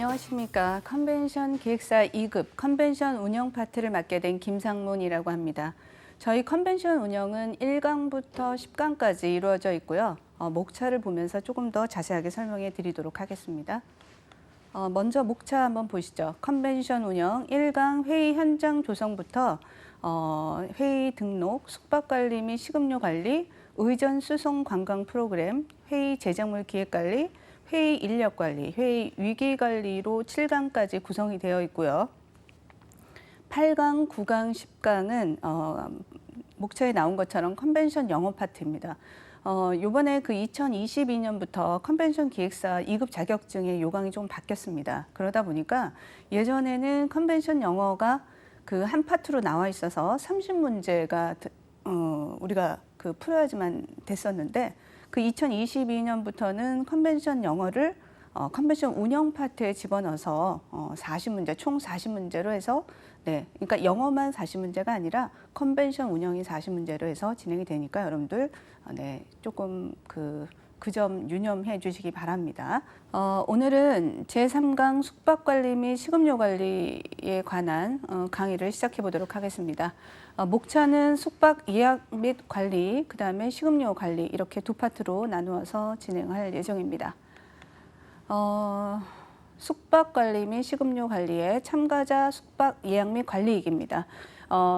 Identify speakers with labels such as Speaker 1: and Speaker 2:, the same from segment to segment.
Speaker 1: 안녕하십니까. 컨벤션 기획사 2급 컨벤션 운영 파트를 맡게 된 김상문이라고 합니다. 저희 컨벤션 운영은 1강부터 10강까지 이루어져 있고요. 목차를 보면서 조금 더 자세하게 설명해 드리도록 하겠습니다. 먼저 목차 한번 보시죠. 컨벤션 운영 1강 회의 현장 조성부터 회의 등록, 숙박관리 및 식음료 관리, 의전 수송 관광 프로그램, 회의 제작물 기획관리, 회의 인력관리, 회의 위기관리로 7강까지 구성이 되어 있고요. 8강, 9강, 10강은 목차에 나온 것처럼 컨벤션 영어 파트입니다. 요번에 그 2022년부터 컨벤션 기획사 2급 자격증의 요강이 좀 바뀌었습니다. 그러다 보니까 예전에는 컨벤션 영어가 그 한 파트로 나와 있어서 30문제가 우리가 그 풀어야지만 됐었는데 그 2022년부터는 컨벤션 영어를 컨벤션 운영 파트에 집어넣어서 40문제, 총 40문제로 해서 그러니까 영어만 40문제가 아니라 컨벤션 운영이 40문제로 해서 진행이 되니까 여러분들 조금 그 점 유념해 주시기 바랍니다. 오늘은 제3강 숙박관리 및 식음료 관리에 관한 강의를 시작해 보도록 하겠습니다. 목차는 숙박 예약 및 관리, 그 다음에 식음료 관리 이렇게 두 파트로 나누어서 진행할 예정입니다. 숙박관리 및 식음료 관리의 참가자 숙박 예약 및 관리익입니다.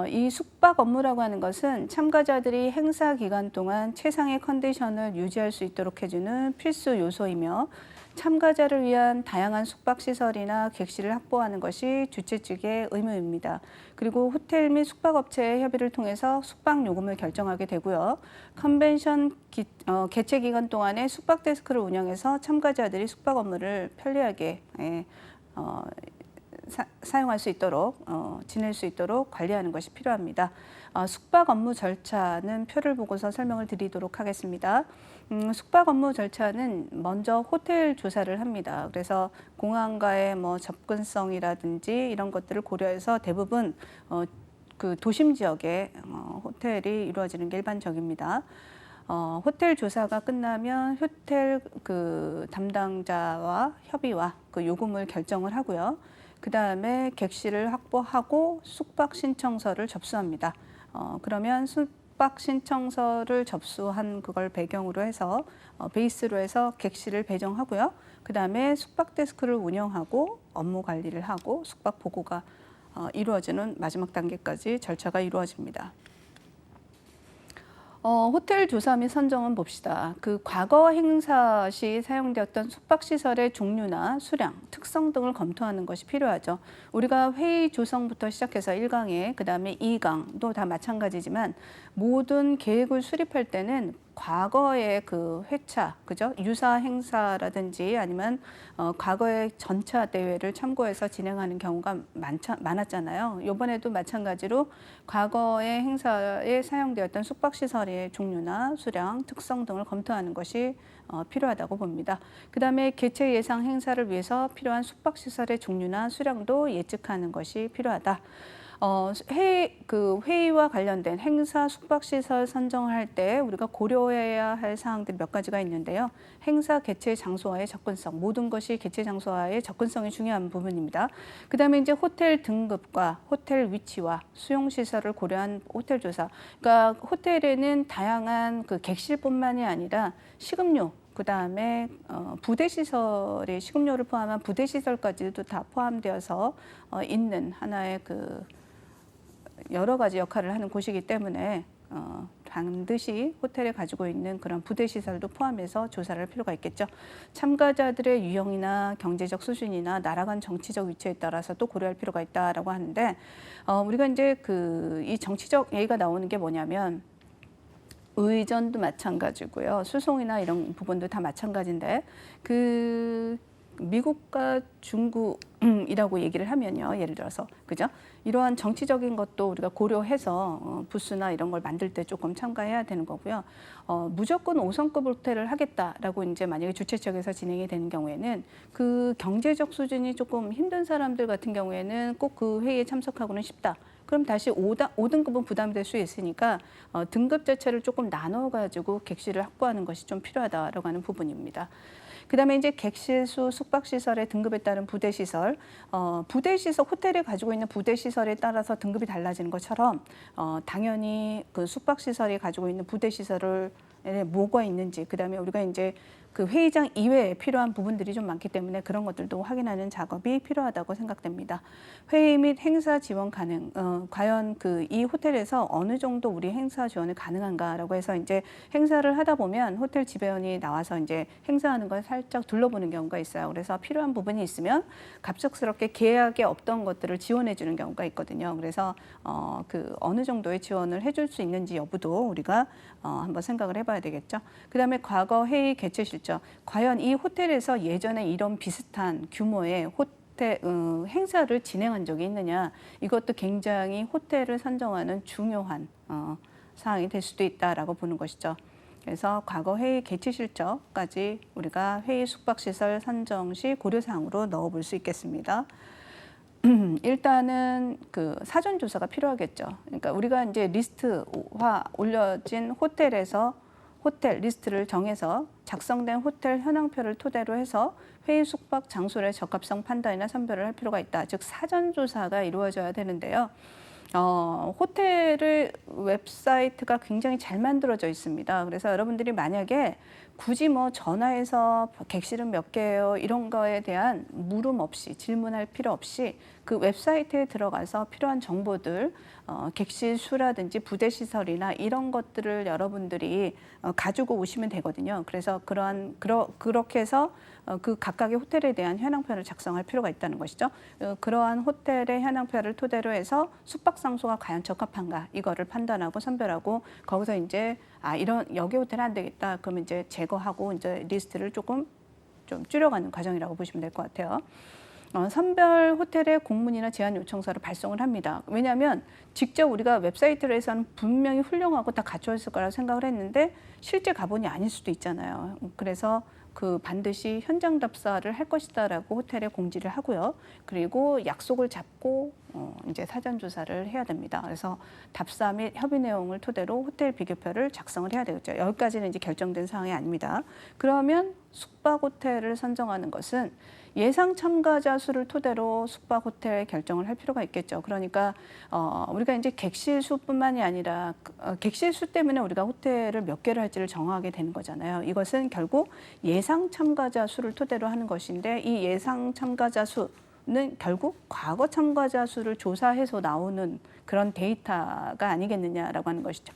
Speaker 1: 이 숙박 업무라고 하는 것은 참가자들이 행사 기간 동안 최상의 컨디션을 유지할 수 있도록 해주는 필수 요소이며 참가자를 위한 다양한 숙박시설이나 객실을 확보하는 것이 주최 측의 의무입니다. 그리고 호텔 및 숙박업체의 협의를 통해서 숙박 요금을 결정하게 되고요. 컨벤션 개최 기간 동안에 숙박 데스크를 운영해서 참가자들이 숙박 업무를 편리하게 사용할 수 있도록 지낼 수 있도록 관리하는 것이 필요합니다. 숙박 업무 절차는 표를 보고서 설명을 드리도록 하겠습니다. 숙박 업무 절차는 먼저 호텔 조사를 합니다. 그래서 공항과의 접근성이라든지 이런 것들을 고려해서 대부분 그 도심 지역에 호텔이 이루어지는 게 일반적입니다. 호텔 조사가 끝나면 호텔 그 담당자와 협의와 그 요금을 결정을 하고요. 그 다음에 객실을 확보하고 숙박 신청서를 접수합니다. 그러면 숙박 신청서를 접수한 그걸 배경으로 해서 베이스로 해서 객실을 배정하고요. 그 다음에 숙박 데스크를 운영하고 업무 관리를 하고 숙박 보고가 이루어지는 마지막 단계까지 절차가 이루어집니다. 호텔 조사 및 선정은 봅시다. 그 과거 행사 시 사용되었던 숙박시설의 종류나 수량, 특성 등을 검토하는 것이 필요하죠. 우리가 회의 조성부터 시작해서 1강에 그다음에 2강도 다 마찬가지지만 모든 계획을 수립할 때는 과거의 그 회차, 그죠? 유사 행사라든지 아니면 과거의 전차 대회를 참고해서 진행하는 경우가 많았잖아요. 이번에도 마찬가지로 과거의 행사에 사용되었던 숙박시설의 종류나 수량, 특성 등을 검토하는 것이 필요하다고 봅니다. 그 다음에 개최 예상 행사를 위해서 필요한 숙박시설의 종류나 수량도 예측하는 것이 필요하다. 회의와 관련된 행사 숙박시설 선정할 때 우리가 고려해야 할 사항들이 몇 가지가 있는데요. 행사 개최 장소와의 접근성, 모든 것이 개최 장소와의 접근성이 중요한 부분입니다. 그 다음에 이제 호텔 등급과 호텔 위치와 수용시설을 고려한 호텔 조사. 그러니까 호텔에는 다양한 그 객실뿐만이 아니라 식음료, 그 다음에 부대시설의 식음료를 포함한 부대시설까지도 다 포함되어서 있는 하나의 그 여러 가지 역할을 하는 곳이기 때문에 반드시 호텔에 가지고 있는 그런 부대시설도 포함해서 조사를 할 필요가 있겠죠. 참가자들의 유형이나 경제적 수준이나 나라 간 정치적 위치에 따라서 또 고려할 필요가 있다라고 하는데 우리가 이제 이 정치적 얘기가 나오는 게 뭐냐면 의전도 마찬가지고요. 수송이나 이런 부분도 다 마찬가지인데 그 미국과 중국이라고 얘기를 하면요. 예를 들어서 그죠? 이러한 정치적인 것도 우리가 고려해서 부스나 이런 걸 만들 때 조금 참가해야 되는 거고요. 무조건 5성급 호텔을 하겠다라고 이제 만약에 주최 측에서 진행이 되는 경우에는 그 경제적 수준이 조금 힘든 사람들 같은 경우에는 꼭 그 회의에 참석하고는 싶다. 그럼 다시 5등급은 부담이 될 수 있으니까 등급 자체를 조금 나눠가지고 객실을 확보하는 것이 좀 필요하다라고 하는 부분입니다. 그다음에 이제 객실수, 숙박시설의 등급에 따른 부대시설, 부대시설, 호텔이 가지고 있는 부대시설에 따라서 등급이 달라지는 것처럼 당연히 그 숙박시설이 가지고 있는 부대시설을 뭐가 있는지, 그다음에 우리가 이제 그 회의장 이외에 필요한 부분들이 좀 많기 때문에 그런 것들도 확인하는 작업이 필요하다고 생각됩니다. 회의 및 행사 지원 가능, 과연 그 이 호텔에서 어느 정도 우리 행사 지원이 가능한가라고 해서 이제 행사를 하다 보면 호텔 지배원이 나와서 이제 행사하는 걸 살짝 둘러보는 경우가 있어요. 그래서 필요한 부분이 있으면 갑작스럽게 계약에 없던 것들을 지원해 주는 경우가 있거든요. 그래서 그 어느 정도의 지원을 해줄 수 있는지 여부도 우리가 한번 생각을 해봐야 되겠죠. 그다음에 과거 회의 개최 실적, 과연 이 호텔에서 예전에 이런 비슷한 규모의 행사를 진행한 적이 있느냐, 이것도 굉장히 호텔을 선정하는 중요한 사항이 될 수도 있다라고 보는 것이죠. 그래서 과거 회의 개최 실적까지 우리가 회의 숙박시설 선정 시 고려사항으로 넣어볼 수 있겠습니다. 일단은 그 사전 조사가 필요하겠죠. 그러니까 우리가 이제 리스트화 올려진 호텔에서 호텔 리스트를 정해서 작성된 호텔 현황표를 토대로 해서 회의 숙박 장소의 적합성 판단이나 선별을 할 필요가 있다. 즉 사전 조사가 이루어져야 되는데요. 호텔의 웹사이트가 굉장히 잘 만들어져 있습니다. 그래서 여러분들이 만약에 굳이 뭐 전화해서 객실은 몇 개예요 이런 거에 대한 물음 없이, 질문할 필요 없이 그 웹사이트에 들어가서 필요한 정보들, 객실 수라든지 부대 시설이나 이런 것들을 여러분들이 가지고 오시면 되거든요. 그래서 그렇게 해서 그 각각의 호텔에 대한 현황표를 작성할 필요가 있다는 것이죠. 그러한 호텔의 현황표를 토대로 해서 숙박 장소가 과연 적합한가 이거를 판단하고 선별하고, 거기서 이제 이런 여기 호텔 안 되겠다 그러면 이제 제거하고 이제 리스트를 조금 좀 줄여가는 과정이라고 보시면 될 것 같아요. 선별 호텔의 공문이나 제안 요청서를 발송을 합니다. 왜냐하면 직접 우리가 웹사이트에서는 분명히 훌륭하고 다 갖춰 있을 거라고 생각을 했는데 실제 가본이 아닐 수도 있잖아요. 그래서 그 반드시 현장 답사를 할 것이다라고 호텔에 공지를 하고요. 그리고 약속을 잡고 이제 사전 조사를 해야 됩니다. 그래서 답사 및 협의 내용을 토대로 호텔 비교표를 작성을 해야 되겠죠. 여기까지는 이제 결정된 사항이 아닙니다. 그러면 숙박 호텔을 선정하는 것은 예상 참가자 수를 토대로 숙박 호텔 결정을 할 필요가 있겠죠. 그러니까 우리가 이제 객실 수뿐만이 아니라 객실 수 때문에 우리가 호텔을 몇 개를 할지를 정하게 되는 거잖아요. 이것은 결국 예상 참가자 수를 토대로 하는 것인데, 이 예상 참가자 수는 결국 과거 참가자 수를 조사해서 나오는 그런 데이터가 아니겠느냐라고 하는 것이죠.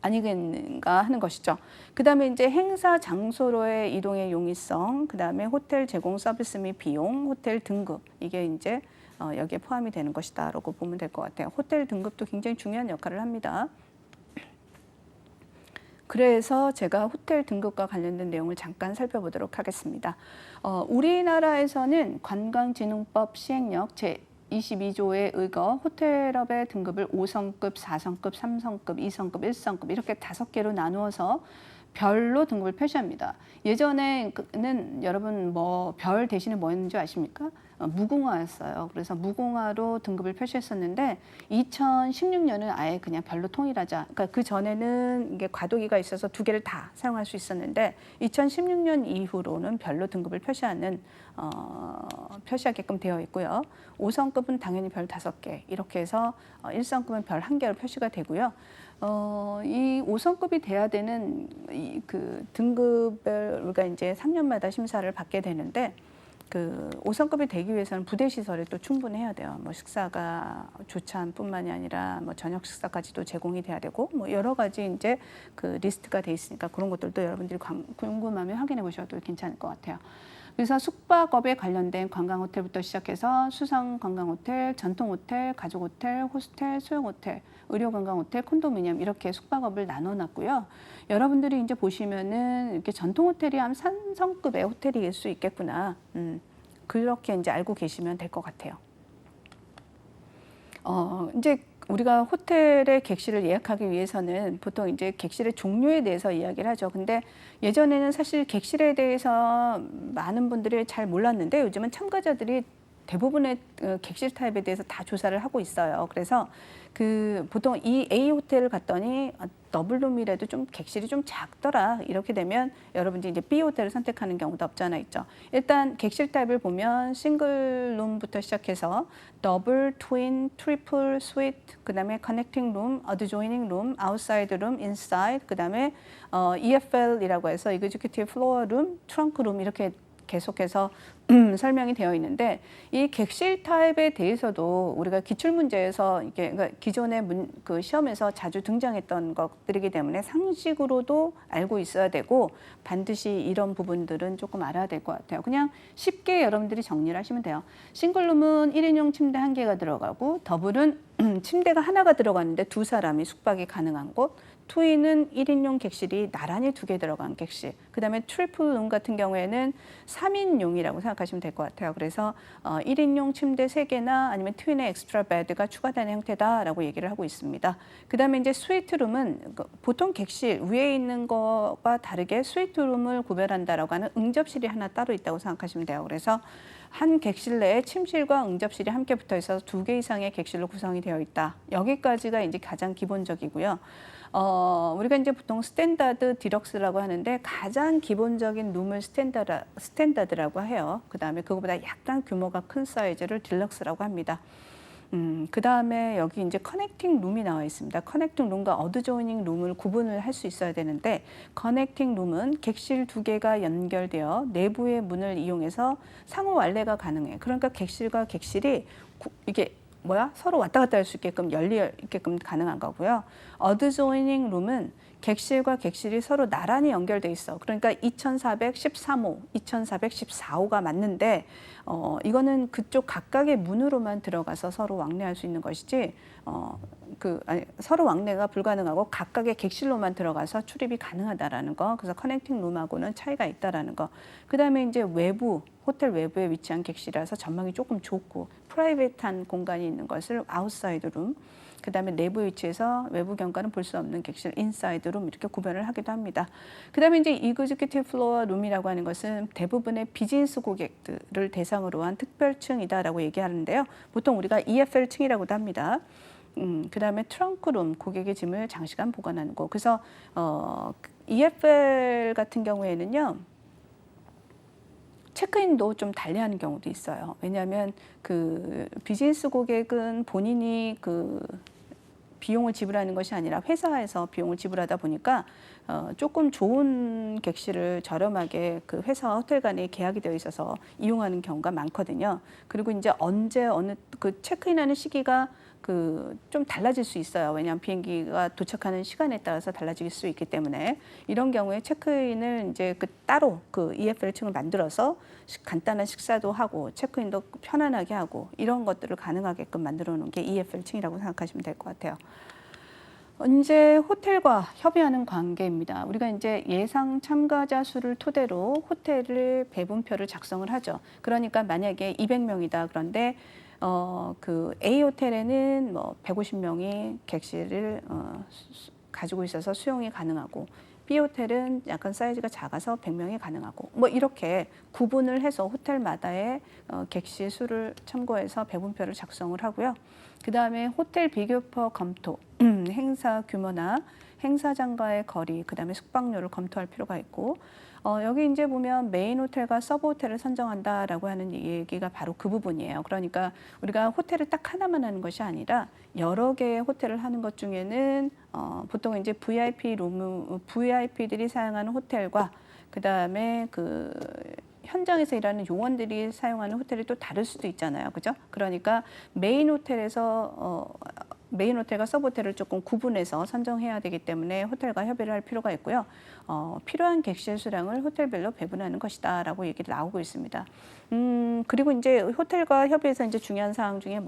Speaker 1: 아니겠는가 하는 것이죠. 그다음에 이제 행사 장소로의 이동의 용이성, 그다음에 호텔 제공 서비스 및 비용, 호텔 등급, 이게 이제 여기에 포함이 되는 것이다라고 보면 될 것 같아요. 호텔 등급도 굉장히 중요한 역할을 합니다. 그래서 제가 호텔 등급과 관련된 내용을 잠깐 살펴보도록 하겠습니다. 우리나라에서는 관광진흥법 시행령 제22조에 의거 호텔업의 등급을 5성급, 4성급, 3성급, 2성급, 1성급 이렇게 5개로 나누어서 별로 등급을 표시합니다. 예전에는 여러분 뭐 별 대신에 뭐였는지 아십니까? 무궁화였어요. 그래서 무궁화로 등급을 표시했었는데 2016년은 아예 그냥 별로 통일하자. 그러니까 그 전에는 이게 과도기가 있어서 2개를 다 사용할 수 있었는데 2016년 이후로는 별로 등급을 표시하게끔 되어 있고요. 5성급은 당연히 별 5개 이렇게 해서 1성급은 별 1개로 표시가 되고요. 이 5성급이 돼야 되는 그 등급을 우리가 이제 3년마다 심사를 받게 되는데, 그 5성급이 되기 위해서는 부대 시설이 또 충분해야 돼요. 뭐 식사가 조찬뿐만이 아니라 뭐 저녁 식사까지도 제공이 돼야 되고 뭐 여러 가지 이제 그 리스트가 돼 있으니까 그런 것들도 여러분들이 궁금하면 확인해 보셔도 괜찮을 것 같아요. 그래서 숙박업에 관련된 관광호텔부터 시작해서 수상 관광호텔, 전통호텔, 가족호텔, 호스텔, 소형호텔, 의료관광호텔, 콘도미니엄 이렇게 숙박업을 나눠놨고요. 여러분들이 이제 보시면은 이렇게 전통호텔이 한 3성급의 호텔일 수 있겠구나. 그렇게 이제 알고 계시면 될 것 같아요. 이제 우리가 호텔의 객실을 예약하기 위해서는 보통 이제 객실의 종류에 대해서 이야기를 하죠. 근데 예전에는 사실 객실에 대해서 많은 분들이 잘 몰랐는데 요즘은 참가자들이 대부분의 객실 타입에 대해서 다 조사를 하고 있어요. 그래서 그 보통 이 A 호텔을 갔더니 더블룸이라도 좀 객실이 좀 작더라. 이렇게 되면 여러분들이 이제 B 호텔을 선택하는 경우도 없잖아 있죠. 일단 객실 타입을 보면 싱글룸부터 시작해서 더블, 트윈, 트리플, 스위트, 그다음에 커넥팅 룸, 어드조이닝 룸, 아웃사이드 룸, 인사이드, 그다음에 EFL이라고 해서 이그지큐티브 플로어 룸, 트렁크 룸 이렇게 계속해서 설명이 되어 있는데 이 객실 타입에 대해서도 우리가 기출 문제에서 이게 그러니까 기존의 그 시험에서 자주 등장했던 것들이기 때문에 상식으로도 알고 있어야 되고 반드시 이런 부분들은 조금 알아야 될 것 같아요. 그냥 쉽게 여러분들이 정리를 하시면 돼요. 싱글룸은 1인용 침대 1개가 들어가고 더블은 침대가 하나가 들어가는데 2사람이 숙박이 가능한 곳, 트윈은 1인용 객실이 나란히 2개 들어간 객실, 그다음에 트리플 룸 같은 경우에는 3인용이라고 생각하시면 될 것 같아요. 그래서 1인용 침대 3개나 아니면 트윈의 엑스트라 베드가 추가되는 형태다라고 얘기를 하고 있습니다. 그다음에 이제 스위트 룸은 보통 객실 위에 있는 거와 다르게 스위트 룸을 구별한다라고 하는 응접실이 하나 따로 있다고 생각하시면 돼요. 그래서 한 객실 내에 침실과 응접실이 함께 붙어 있어서 2개 이상의 객실로 구성이 되어 있다. 여기까지가 이제 가장 기본적이고요. 우리가 이제 보통 스탠다드, 디럭스라고 하는데 가장 기본적인 룸을 스탠다드라고 해요. 그 다음에 그거보다 약간 규모가 큰 사이즈를 딜럭스라고 합니다. 그 다음에 여기 이제 커넥팅 룸이 나와 있습니다. 커넥팅 룸과 어드조이닝 룸을 구분을 할 수 있어야 되는데 커넥팅 룸은 객실 2개가 연결되어 내부의 문을 이용해서 상호 완례가 가능해. 그러니까 객실과 객실이 이게 서로 왔다 갔다 할 수 있게끔 열리게끔 가능한 거고요. 어드조이닝 룸은 객실과 객실이 서로 나란히 연결돼 있어. 그러니까 2413호, 2414호가 맞는데 이거는 그쪽 각각의 문으로만 들어가서 서로 왕래할 수 있는 것이지 서로 왕래가 불가능하고 각각의 객실로만 들어가서 출입이 가능하다라는 거. 그래서 커넥팅 룸하고는 차이가 있다라는 거. 그다음에 이제 호텔 외부에 위치한 객실이라서 전망이 조금 좋고 프라이빗한 공간이 있는 것을 아웃사이드 룸. 그다음에 내부 위치에서 외부 경관은 볼 수 없는 객실 인사이드 룸 이렇게 구별을 하기도 합니다. 그다음에 이제 이그지큐티브 플로어 룸이라고 하는 것은 대부분의 비즈니스 고객들을 대상으로 한 특별층이다라고 얘기하는데요. 보통 우리가 EFL층이라고도 합니다. 그다음에 트렁크룸, 고객의 짐을 장시간 보관하는 곳. 그래서 EFL 같은 경우에는요. 체크인도 좀 달리하는 경우도 있어요. 왜냐하면 그 비즈니스 고객은 본인이 그 비용을 지불하는 것이 아니라 회사에서 비용을 지불하다 보니까 조금 좋은 객실을 저렴하게 그 회사와 호텔 간에 계약이 되어 있어서 이용하는 경우가 많거든요. 그리고 이제 어느 그 체크인하는 시기가 좀 달라질 수 있어요. 왜냐하면 비행기가 도착하는 시간에 따라서 달라질 수 있기 때문에 이런 경우에 체크인을 이제 따로 EFL층을 만들어서 간단한 식사도 하고 체크인도 편안하게 하고 이런 것들을 가능하게끔 만들어 놓은 게 EFL층이라고 생각하시면 될 것 같아요. 이제 호텔과 협의하는 관계입니다. 우리가 이제 예상 참가자 수를 토대로 호텔을 배분표를 작성을 하죠. 그러니까 만약에 200명이다. 그런데 A 호텔에는 150명이 객실을 가지고 있어서 수용이 가능하고 B 호텔은 약간 사이즈가 작아서 100명이 가능하고 이렇게 구분을 해서 호텔마다의 객실 수를 참고해서 배분표를 작성을 하고요. 그 다음에 호텔 비교표 검토, 행사 규모나 행사장과의 거리, 그 다음에 숙박료를 검토할 필요가 있고 여기 이제 보면 메인 호텔과 서브 호텔을 선정한다라고 하는 얘기가 바로 그 부분이에요. 그러니까 우리가 호텔을 딱 하나만 하는 것이 아니라 여러 개의 호텔을 하는 것 중에는 보통 이제 VIP들이 사용하는 호텔과 그 다음에 현장에서 일하는 요원들이 사용하는 호텔이 또 다를 수도 있잖아요. 그죠? 그러니까 메인 호텔과 서브 호텔을 조금 구분해서 선정해야 되기 때문에 호텔과 협의를 할 필요가 있고요. 필요한 객실 수량을 호텔별로 배분하는 것이다라고 얘기를 나오고 있습니다. 그리고 이제 호텔과 협의해서 이제 중요한 사항 중에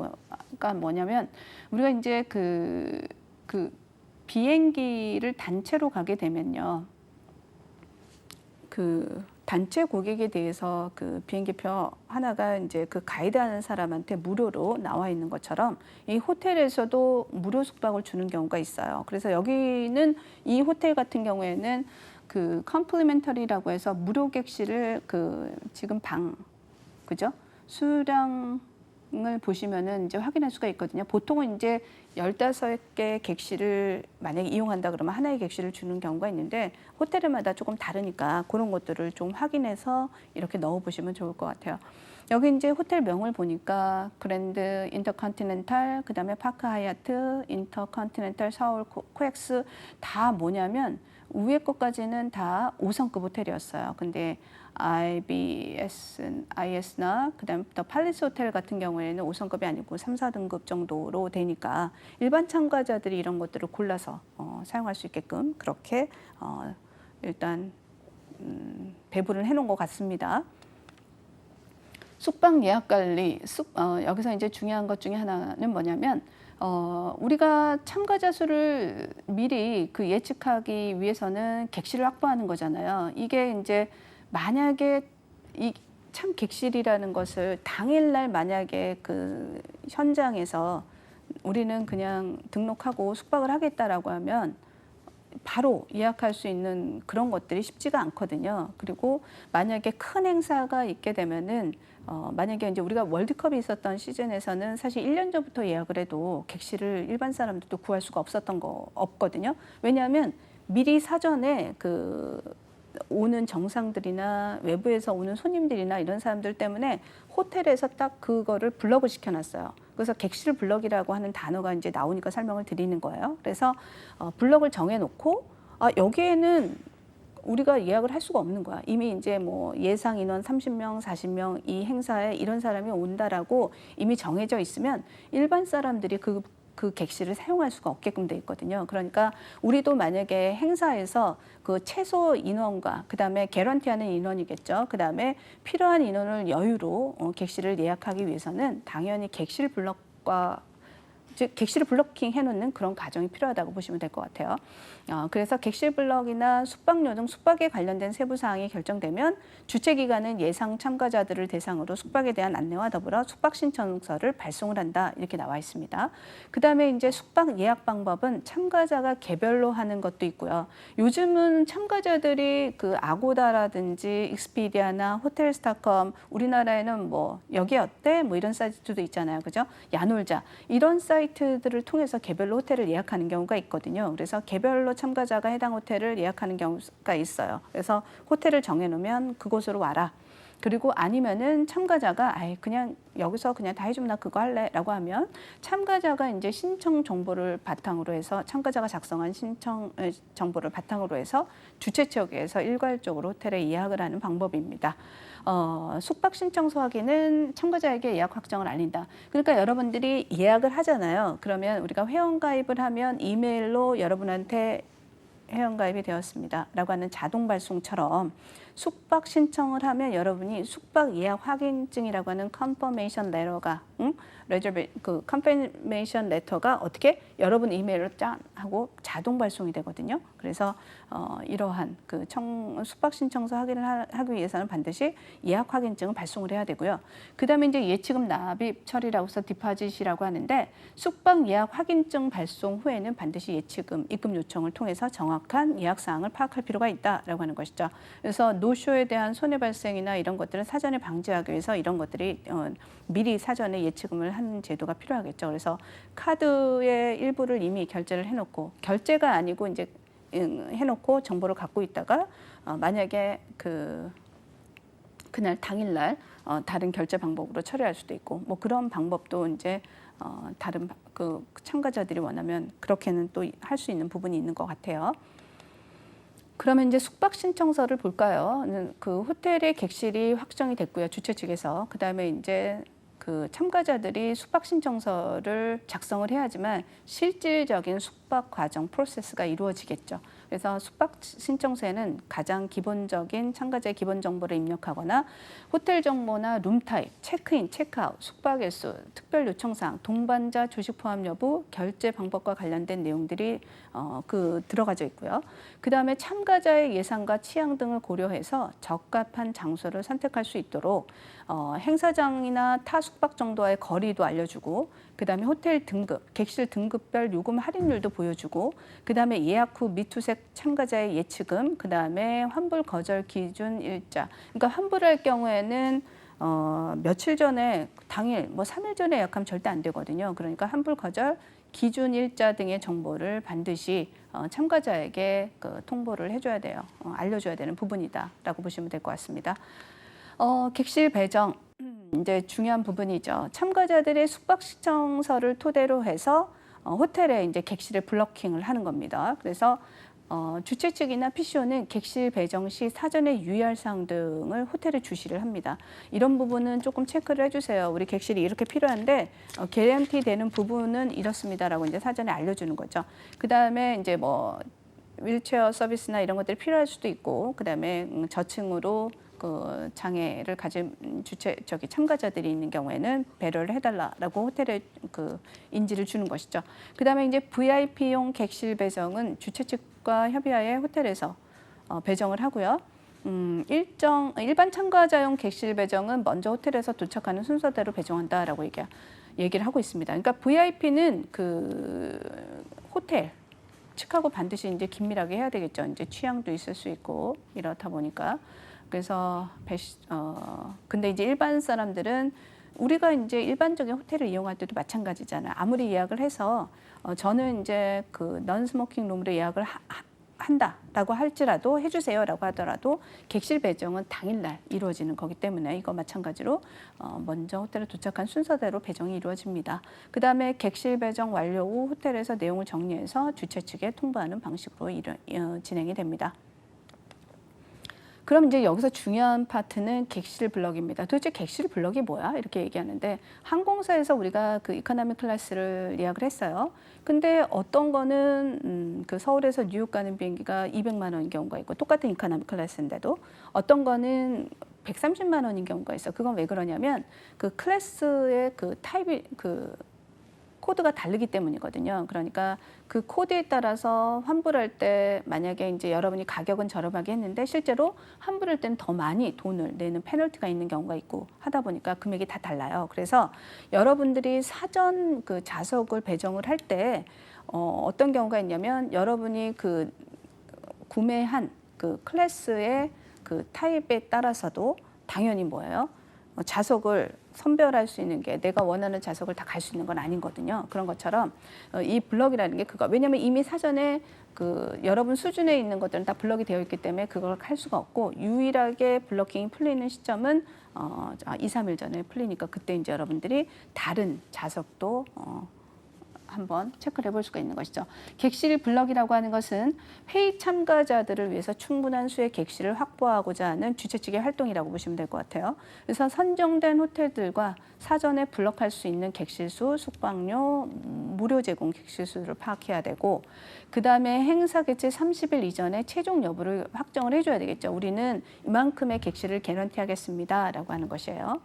Speaker 1: 뭐냐면 우리가 이제 그 비행기를 단체로 가게 되면요. 단체 고객에 대해서 비행기표 하나가 이제 가이드하는 사람한테 무료로 나와 있는 것처럼 이 호텔에서도 무료 숙박을 주는 경우가 있어요. 그래서 여기는 이 호텔 같은 경우에는 컴플리멘터리라고 해서 무료 객실을 지금 그죠? 수량을 보시면은 이제 확인할 수가 있거든요. 보통은 이제 15개 객실을 만약에 이용한다 그러면 하나의 객실을 주는 경우가 있는데 호텔마다 조금 다르니까 그런 것들을 좀 확인해서 이렇게 넣어 보시면 좋을 것 같아요. 여기 이제 호텔명을 보니까 그랜드 인터컨티넨탈, 그다음에 파크 하얏트, 인터컨티넨탈 서울 코엑스 다 뭐냐면 위에 것까지는 다 5성급 호텔이었어요. 근데 IS나 그다음에 더 팔리스 호텔 같은 경우에는 5성급이 아니고 3, 4등급 정도로 되니까 일반 참가자들이 이런 것들을 골라서 사용할 수 있게끔 그렇게 일단 배분을 해놓은 것 같습니다. 숙박 예약 관리, 여기서 이제 중요한 것 중에 하나는 뭐냐면 우리가 참가자 수를 미리 그 예측하기 위해서는 객실을 확보하는 거잖아요. 이게 이제 만약에 이 참 객실이라는 것을 당일날 만약에 그 현장에서 우리는 그냥 등록하고 숙박을 하겠다라고 하면 바로 예약할 수 있는 그런 것들이 쉽지가 않거든요. 그리고 만약에 큰 행사가 있게 되면은 만약에 이제 우리가 월드컵이 있었던 시즌에서는 사실 1년 전부터 예약을 해도 객실을 일반 사람들도 구할 수가 없거든요. 왜냐하면 미리 사전에 그 오는 정상들이나 외부에서 오는 손님들이나 이런 사람들 때문에 호텔에서 딱 그거를 블럭을 시켜놨어요. 그래서 객실 블럭이라고 하는 단어가 이제 나오니까 설명을 드리는 거예요. 그래서 블럭을 정해놓고 여기에는 우리가 예약을 할 수가 없는 거야. 이미 이제 뭐 예상 인원 30명, 40명 이 행사에 이런 사람이 온다라고 이미 정해져 있으면 일반 사람들이 그 객실을 사용할 수가 없게끔 돼 있거든요. 그러니까 우리도 만약에 행사에서 그 최소 인원과 그다음에 개런티하는 인원이겠죠. 그다음에 필요한 인원을 여유로 객실을 예약하기 위해서는 당연히 객실 블럭과 즉 객실을 블로킹 해놓는 그런 과정이 필요하다고 보시면 될 것 같아요. 그래서 객실 블럭이나 숙박료 등 숙박에 관련된 세부 사항이 결정되면 주최기관은 예상 참가자들을 대상으로 숙박에 대한 안내와 더불어 숙박 신청서를 발송을 한다 이렇게 나와 있습니다. 그다음에 이제 숙박 예약 방법은 참가자가 개별로 하는 것도 있고요. 요즘은 참가자들이 그 아고다라든지 익스피디아나 호텔스타컴 우리나라에는 뭐 여기 어때 뭐 이런 사이트도 있잖아요, 그죠? 야놀자 이런 사이트들을 통해서 개별로 호텔을 예약하는 경우가 있거든요. 그래서 개별로 참가자가 해당 호텔을 예약하는 경우가 있어요. 그래서 호텔을 정해놓으면 그곳으로 와라. 그리고 아니면은 참가자가 그냥 여기서 그냥 다 해주면 나 그거 할래라고 하면 참가자가 이제 신청 정보를 바탕으로 해서 참가자가 작성한 신청 정보를 바탕으로 해서 주최 측에서 일괄적으로 호텔에 예약을 하는 방법입니다. 숙박 신청서 확인은 참가자에게 예약 확정을 알린다. 그러니까 여러분들이 예약을 하잖아요. 그러면 우리가 회원가입을 하면 이메일로 여러분한테 회원가입이 되었습니다 라고 하는 자동 발송처럼 숙박 신청을 하면 여러분이 숙박 예약 확인증이라고 하는 컨퍼메이션 레터가 그 컨퍼메이션 레터가 어떻게 여러분 이메일로 짠 하고 자동 발송이 되거든요. 그래서 이러한 그 숙박 신청서 확인을 하기 위해서는 반드시 예약 확인증을 발송을 해야 되고요. 그다음에 이제 예치금 납입 처리라고 해서 디파짓이라고 하는데 숙박 예약 확인증 발송 후에는 반드시 예치금 입금 요청을 통해서 정확한 예약 사항을 파악할 필요가 있다라고 하는 것이죠. 그래서 노쇼에 대한 손해 발생이나 이런 것들을 사전에 방지하기 위해서 이런 것들이 미리 사전에 예치금을 하는 제도가 필요하겠죠. 그래서 카드의 일부를 이미 결제를 해놓고 결제가 아니고 이제 해놓고 정보를 갖고 있다가 만약에 그날 당일날 다른 결제 방법으로 처리할 수도 있고 뭐 그런 방법도 이제 다른 그 참가자들이 원하면 그렇게는 또 할 수 있는 부분이 있는 것 같아요. 그러면 이제 숙박 신청서를 볼까요? 그 호텔의 객실이 확정이 됐고요. 주최 측에서. 그다음에 이제 그 참가자들이 숙박 신청서를 작성을 해야지만 실질적인 숙박 과정 프로세스가 이루어지겠죠. 그래서 숙박 신청서에는 가장 기본적인 참가자의 기본 정보를 입력하거나 호텔 정보나 룸 타입, 체크인, 체크아웃, 숙박 일수, 특별 요청사항, 동반자 조식 포함 여부, 결제 방법과 관련된 내용들이 들어가져 있고요. 그다음에 참가자의 예상과 취향 등을 고려해서 적합한 장소를 선택할 수 있도록 행사장이나 타 숙박 정도와의 거리도 알려주고 그다음에 호텔 등급, 객실 등급별 요금 할인율도 보여주고 그다음에 예약 후 미투색 참가자의 예치금, 그다음에 환불 거절 기준 일자. 그러니까 환불할 경우에는 며칠 전에 당일 뭐 3일 전에 예약하면 절대 안 되거든요. 그러니까 환불 거절, 기준 일자 등의 정보를 반드시 참가자에게 통보를 해줘야 돼요. 알려줘야 되는 부분이다라고 보시면 될 것 같습니다. 객실 배정 이제 중요한 부분이죠. 참가자들의 숙박 신청서를 토대로 해서 호텔에 이제 객실을 블러킹을 하는 겁니다. 그래서 주최 측이나 PCO는 객실 배정 시 사전에 유의할 사항 등을 호텔에 주시를 합니다. 이런 부분은 조금 체크를 해주세요. 우리 객실이 이렇게 필요한데 개런티 되는 부분은 이렇습니다라고 이제 사전에 알려주는 거죠. 그 다음에 이제 뭐 휠체어 서비스나 이런 것들이 필요할 수도 있고, 그 다음에 저층으로 그 장애를 가진 참가자들이 있는 경우에는 배려를 해달라라고 호텔에 그 인지를 주는 것이죠. 그 다음에 이제 VIP용 객실 배정은 주최 측과 협의하에 호텔에서 배정을 하고요. 일반 참가자용 객실 배정은 먼저 호텔에서 도착하는 순서대로 배정한다라고 얘기를 하고 있습니다. 그러니까 VIP는 그 호텔 측하고 반드시 이제 긴밀하게 해야 되겠죠. 이제 취향도 있을 수 있고 이렇다 보니까. 그래서 근데 이제 일반 사람들은 우리가 이제 일반적인 호텔을 이용할 때도 마찬가지잖아요. 아무리 예약을 해서 저는 이제 그 non-smoking 룸으로 예약을 한다라고 할지라도 해주세요라고 하더라도 객실 배정은 당일날 이루어지는 거기 때문에 이거 마찬가지로 먼저 호텔에 도착한 순서대로 배정이 이루어집니다. 그 다음에 객실 배정 완료 후 호텔에서 내용을 정리해서 주최 측에 통보하는 방식으로 진행이 됩니다. 그럼 이제 여기서 중요한 파트는 객실 블럭입니다. 도대체 객실 블럭이 뭐야? 이렇게 얘기하는데 항공사에서 우리가 그 이코노미 클래스를 예약을 했어요. 근데 어떤 거는 그 서울에서 뉴욕 가는 비행기가 200만 원인 경우가 있고 똑같은 이코노미 클래스인데도 어떤 거는 130만 원인 경우가 있어. 그건 왜 그러냐면 그 클래스의 그 타입이 그 코드가 다르기 때문이거든요. 그러니까 그 코드에 따라서 환불할 때 만약에 이제 여러분이 가격은 저렴하게 했는데 실제로 환불할 때는 더 많이 돈을 내는 페널티가 있는 경우가 있고 하다 보니까 금액이 다 달라요. 그래서 여러분들이 사전 그 좌석을 배정을 할 때 어떤 경우가 있냐면 여러분이 그 구매한 그 클래스의 그 타입에 따라서도 당연히 뭐예요? 좌석을 선별할 수 있는 게 내가 원하는 좌석을 다 갈 수 있는 건 아니거든요. 그런 것처럼 이 블럭이라는 게 그거. 왜냐하면 이미 사전에 그 여러분 수준에 있는 것들은 다 블럭이 되어 있기 때문에 그걸 할 수가 없고 유일하게 블러킹이 풀리는 시점은 2, 3일 전에 풀리니까 그때 이제 여러분들이 다른 좌석도 한번 체크를 해볼 수가 있는 것이죠. 객실 블럭이라고 하는 것은 회의 참가자들을 위해서 충분한 수의 객실을 확보하고자 하는 주최 측의 활동이라고 보시면 될 것 같아요. 그래서 선정된 호텔들과 사전에 블럭할 수 있는 객실 수, 숙박료, 무료 제공 객실 수를 파악해야 되고 그 다음에 행사 개최 30일 이전에 최종 여부를 확정을 해줘야 되겠죠. 우리는 이만큼의 객실을 개런티하겠습니다라고 하는 것이에요.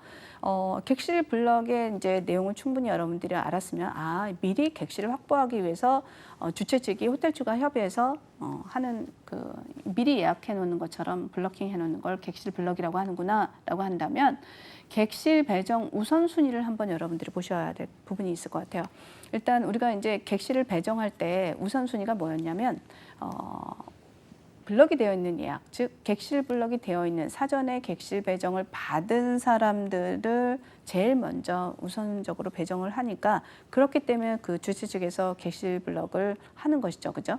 Speaker 1: 객실 블럭의 이제 내용을 충분히 여러분들이 알았으면 미리 객실을 확보하기 위해서 주최 측이 호텔 측과 협의해서 하는 그 미리 예약해 놓는 것처럼 블러킹 해 놓는 걸 객실 블럭이라고 하는구나라고 한다면 객실 배정 우선순위를 한번 여러분들이 보셔야 될 부분이 있을 것 같아요. 일단 우리가 이제 객실을 배정할 때 우선순위가 뭐였냐면 블럭이 되어 있는 예약, 즉 객실 블럭이 되어 있는 사전에 객실 배정을 받은 사람들을 제일 먼저 우선적으로 배정을 하니까 그렇기 때문에 그 주최 측에서 객실 블럭을 하는 것이죠, 그죠?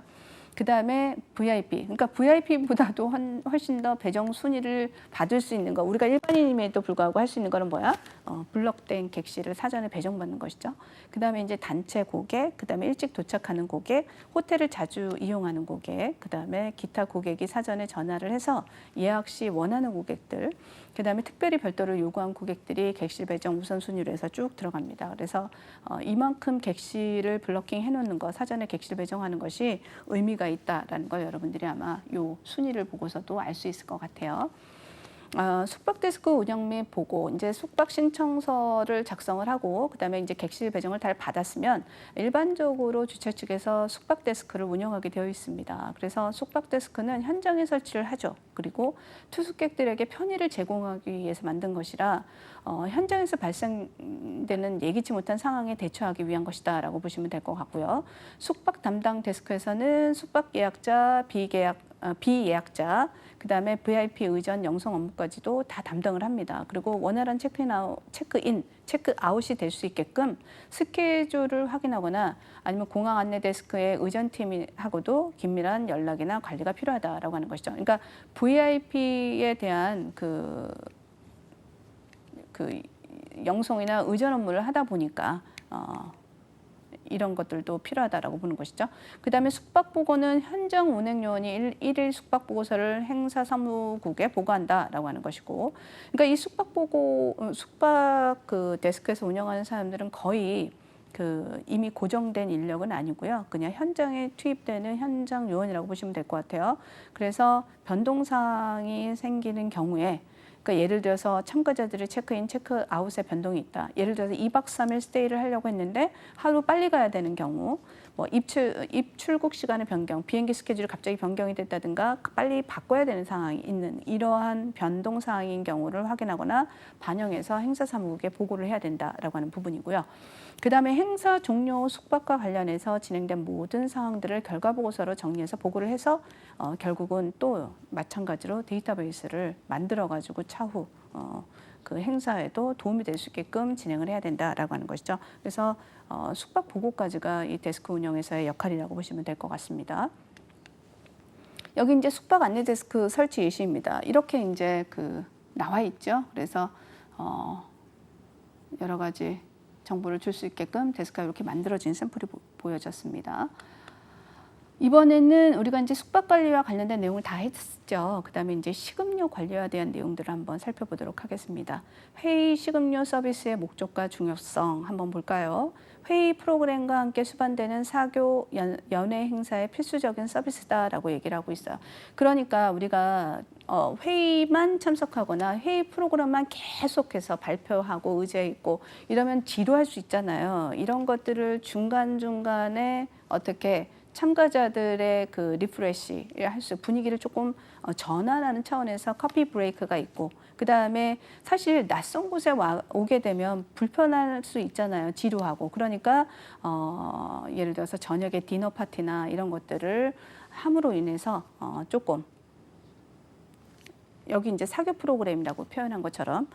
Speaker 1: 그 다음에 VIP, 그러니까 VIP보다도 훨씬 더 배정 순위를 받을 수 있는 거, 우리가 일반인임에도 불구하고 할 수 있는 거는 뭐야? 블럭된 객실을 사전에 배정받는 것이죠. 그 다음에 이제 단체 고객, 그 다음에 일찍 도착하는 고객, 호텔을 자주 이용하는 고객, 그 다음에 기타 고객이 사전에 전화를 해서 예약 시 원하는 고객들, 그 다음에 특별히 별도로 요구한 고객들이 객실 배정 우선순위로 해서 쭉 들어갑니다. 그래서 이만큼 객실을 블러킹 해놓는 거, 사전에 객실 배정하는 것이 의미가 있다라는 걸 여러분들이 아마 요 순위를 보고서도 알 수 있을 것 같아요. 숙박 데스크 운영 및 보고, 이제 숙박 신청서를 작성을 하고 그다음에 이제 객실 배정을 다 받았으면 일반적으로 주최 측에서 숙박 데스크를 운영하게 되어 있습니다. 그래서 숙박 데스크는 현장에 설치를 하죠. 그리고 투숙객들에게 편의를 제공하기 위해서 만든 것이라 현장에서 발생되는 예기치 못한 상황에 대처하기 위한 것이다라고 보시면 될 것 같고요. 숙박 담당 데스크에서는 숙박 예약자, 비계약 비예약자, 그다음에 VIP 의전 영성 업무까지도 다 담당을 합니다. 그리고 원활한 체크인, 체크아웃이 될 수 있게끔 스케줄을 확인하거나 아니면 공항 안내 데스크의 의전팀하고도 긴밀한 연락이나 관리가 필요하다라고 하는 것이죠. 그러니까 VIP에 대한 그 영송이나 의전 업무를 하다 보니까 이런 것들도 필요하다라고 보는 것이죠. 그다음에 숙박보고는 현장 운행요원이 일일 숙박보고서를 행사사무국에 보고한다라고 하는 것이고, 그러니까 이 숙박 그 데스크에서 운영하는 사람들은 거의 이미 고정된 인력은 아니고요. 그냥 현장에 투입되는 현장 요원이라고 보시면 될 것 같아요. 그래서 변동사항이 생기는 경우에, 그러니까 예를 들어서 참가자들의 체크인, 체크아웃에 변동이 있다. 예를 들어서 2박 3일 스테이를 하려고 했는데 하루 빨리 가야 되는 경우, 뭐 입출국 시간의 변경, 비행기 스케줄이 갑자기 변경이 됐다든가 빨리 바꿔야 되는 상황이 있는 이러한 변동 사항인 경우를 확인하거나 반영해서 행사사무국에 보고를 해야 된다라고 하는 부분이고요. 그다음에 행사 종료 숙박과 관련해서 진행된 모든 사항들을 결과 보고서로 정리해서 보고를 해서 결국은 또 마찬가지로 데이터베이스를 만들어 가지고 차후 그 행사에도 도움이 될 수 있게끔 진행을 해야 된다라고 하는 것이죠. 그래서 숙박 보고까지가 이 데스크 운영에서의 역할이라고 보시면 될 것 같습니다. 여기 이제 숙박 안내 데스크 설치 예시입니다. 이렇게 이제 나와 있죠. 그래서 여러 가지 정보를 줄 수 있게끔 데스크가 이렇게 만들어진 샘플이 보여졌습니다. 이번에는 우리가 이제 숙박 관리와 관련된 내용을 다 했죠. 그다음에 이제 식음료 관리에 대한 내용들을 한번 살펴보도록 하겠습니다. 회의 식음료 서비스의 목적과 중요성 한번 볼까요? 회의 프로그램과 함께 수반되는 사교 연회 행사의 필수적인 서비스다라고 얘기를 하고 있어요. 그러니까 우리가 회의만 참석하거나 회의 프로그램만 계속해서 발표하고 의제에 있고 이러면 지루할 수 있잖아요. 이런 것들을 중간중간에 어떻게 참가자들의 리프레시 할 수 분위기를 조금 전환하는 차원에서 커피 브레이크가 있고, 그 다음에 사실 낯선 곳에 오게 되면 불편할 수 있잖아요. 지루하고. 그러니까 예를 들어서 저녁에 디너 파티나 이런 것들을 함으로 인해서 조금 여기 이제 사교 프로그램이라고 표현한 것처럼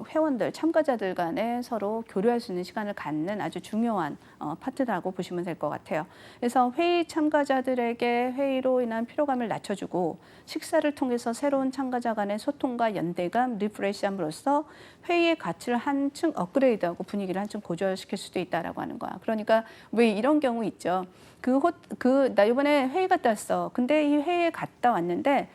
Speaker 1: 회원들, 참가자들 간에 서로 교류할 수 있는 시간을 갖는 아주 중요한 파트라고 보시면 될 것 같아요. 그래서 회의 참가자들에게 회의로 인한 피로감을 낮춰주고 식사를 통해서 새로운 참가자 간의 소통과 연대감, 리프레시함으로써 회의의 가치를 한층 업그레이드하고 분위기를 한층 고조시킬 수도 있다라고 하는 거야. 그러니까 왜 이런 경우 있죠. 나 이번에 회의 갔다 왔어. 근데 이 회의에 갔다 왔는데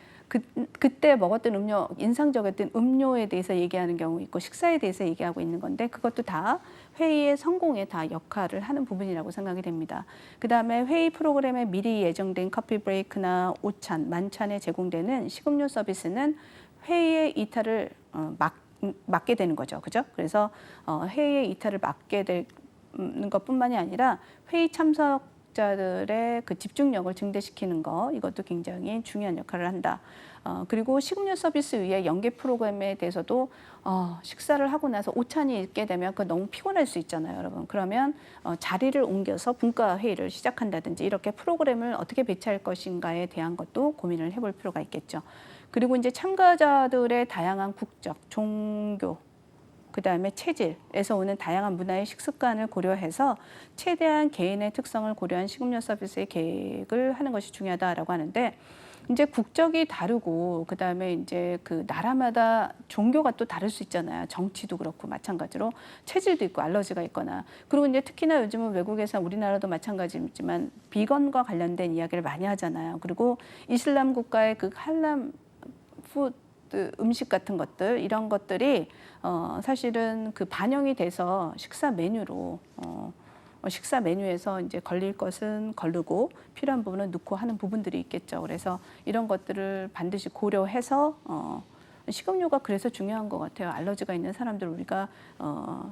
Speaker 1: 그때 먹었던 인상적이었던 음료에 대해서 얘기하는 경우 있고 식사에 대해서 얘기하고 있는 건데 그것도 다 회의의 성공에 다 역할을 하는 부분이라고 생각이 됩니다. 그다음에 회의 프로그램에 미리 예정된 커피 브레이크나 오찬, 만찬에 제공되는 식음료 서비스는 회의의 이탈을 막게 되는 거죠. 그죠? 그래서 회의의 이탈을 막게 되는 것뿐만이 아니라 회의 참석자들의 집중력을 증대시키는 거, 이것도 굉장히 중요한 역할을 한다. 그리고 식음료 서비스 위에 연계 프로그램에 대해서도 식사를 하고 나서 오찬이 있게 되면 너무 피곤할 수 있잖아요, 여러분. 그러면 자리를 옮겨서 분과 회의를 시작한다든지 이렇게 프로그램을 어떻게 배치할 것인가에 대한 것도 고민을 해볼 필요가 있겠죠. 그리고 이제 참가자들의 다양한 국적, 종교, 그다음에 체질에서 오는 다양한 문화의 식습관을 고려해서 최대한 개인의 특성을 고려한 식음료 서비스의 계획을 하는 것이 중요하다라고 하는데, 이제 국적이 다르고 그다음에 이제 나라마다 종교가 또 다를 수 있잖아요. 정치도 그렇고 마찬가지로 체질도 있고 알러지가 있거나, 그리고 이제 특히나 요즘은 외국에서 우리나라도 마찬가지지만 비건과 관련된 이야기를 많이 하잖아요. 그리고 이슬람 국가의 할람 푸드 음식 같은 것들, 이런 것들이 사실은 반영이 돼서 식사 메뉴에서 이제 걸릴 것은 거르고 필요한 부분은 넣고 하는 부분들이 있겠죠. 그래서 이런 것들을 반드시 고려해서 식음료가 그래서 중요한 것 같아요. 알러지가 있는 사람들 우리가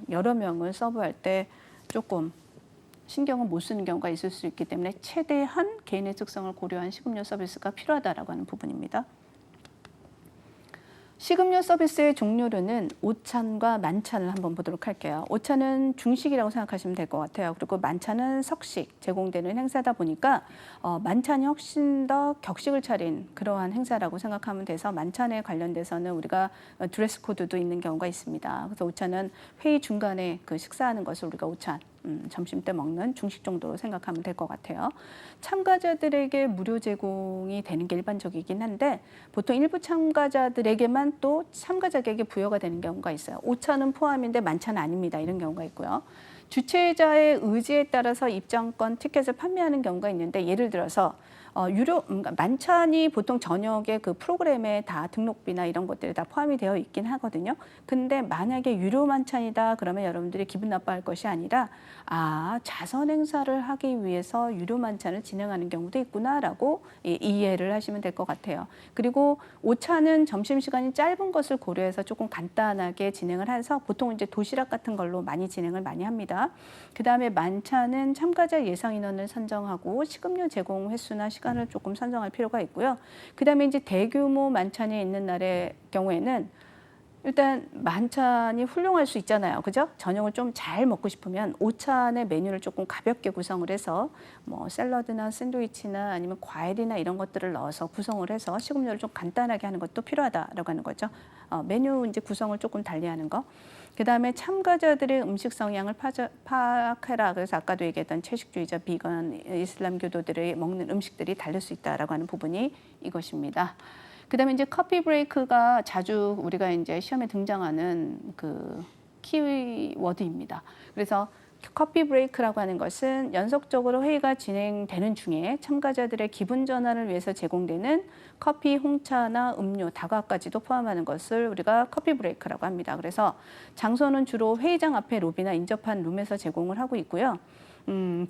Speaker 1: 여러 명을 서브할 때 조금 신경을 못 쓰는 경우가 있을 수 있기 때문에 최대한 개인의 특성을 고려한 식음료 서비스가 필요하다라고 하는 부분입니다. 식음료 서비스의 종류로는 오찬과 만찬을 한번 보도록 할게요. 오찬은 중식이라고 생각하시면 될 것 같아요. 그리고 만찬은 석식 제공되는 행사다 보니까 만찬이 훨씬 더 격식을 차린 그러한 행사라고 생각하면 돼서 만찬에 관련돼서는 우리가 드레스 코드도 있는 경우가 있습니다. 그래서 오찬은 회의 중간에 그 식사하는 것을 우리가 오찬, 점심 때 먹는 중식 정도로 생각하면 될 것 같아요. 참가자들에게 무료 제공이 되는 게 일반적이긴 한데 보통 일부 참가자들에게만 또 참가자에게 부여가 되는 경우가 있어요. 오차는 포함인데 만차는 아닙니다. 이런 경우가 있고요. 주최자의 의지에 따라서 입장권 티켓을 판매하는 경우가 있는데 예를 들어서 만찬이 보통 저녁에 그 프로그램에 다 등록비나 이런 것들이 다 포함이 되어 있긴 하거든요. 근데 만약에 유료 만찬이다 그러면 여러분들이 기분 나빠할 것이 아니라 자선 행사를 하기 위해서 유료 만찬을 진행하는 경우도 있구나라고 이해를 하시면 될 것 같아요. 그리고 오차는 점심시간이 짧은 것을 고려해서 조금 간단하게 진행을 해서 보통 이제 도시락 같은 걸로 진행을 많이 합니다. 그다음에 만찬은 참가자 예상 인원을 선정하고 식음료 제공 횟수나 시간을 조금 선정할 필요가 있고요. 그다음에 이제 대규모 만찬이 있는 날의 경우에는 일단 만찬이 훌륭할 수 있잖아요. 그죠? 저녁을 좀 잘 먹고 싶으면 오찬의 메뉴를 조금 가볍게 구성을 해서 뭐 샐러드나 샌드위치나 아니면 과일이나 이런 것들을 넣어서 구성을 해서 식음료를 좀 간단하게 하는 것도 필요하다라고 하는 거죠. 메뉴 이제 구성을 조금 달리하는 거. 그다음에 참가자들의 음식 성향을 파악해라. 그래서 아까도 얘기했던 채식주의자, 비건, 이슬람교도들의 먹는 음식들이 다를 수 있다라고 하는 부분이 이것입니다. 그다음에 이제 커피 브레이크가 자주 우리가 이제 시험에 등장하는 그 키워드입니다. 그래서 커피 브레이크라고 하는 것은 연속적으로 회의가 진행되는 중에 참가자들의 기분 전환을 위해서 제공되는 커피, 홍차나 음료, 다과까지도 포함하는 것을 우리가 커피 브레이크라고 합니다. 그래서 장소는 주로 회의장 앞에 로비나 인접한 룸에서 제공을 하고 있고요.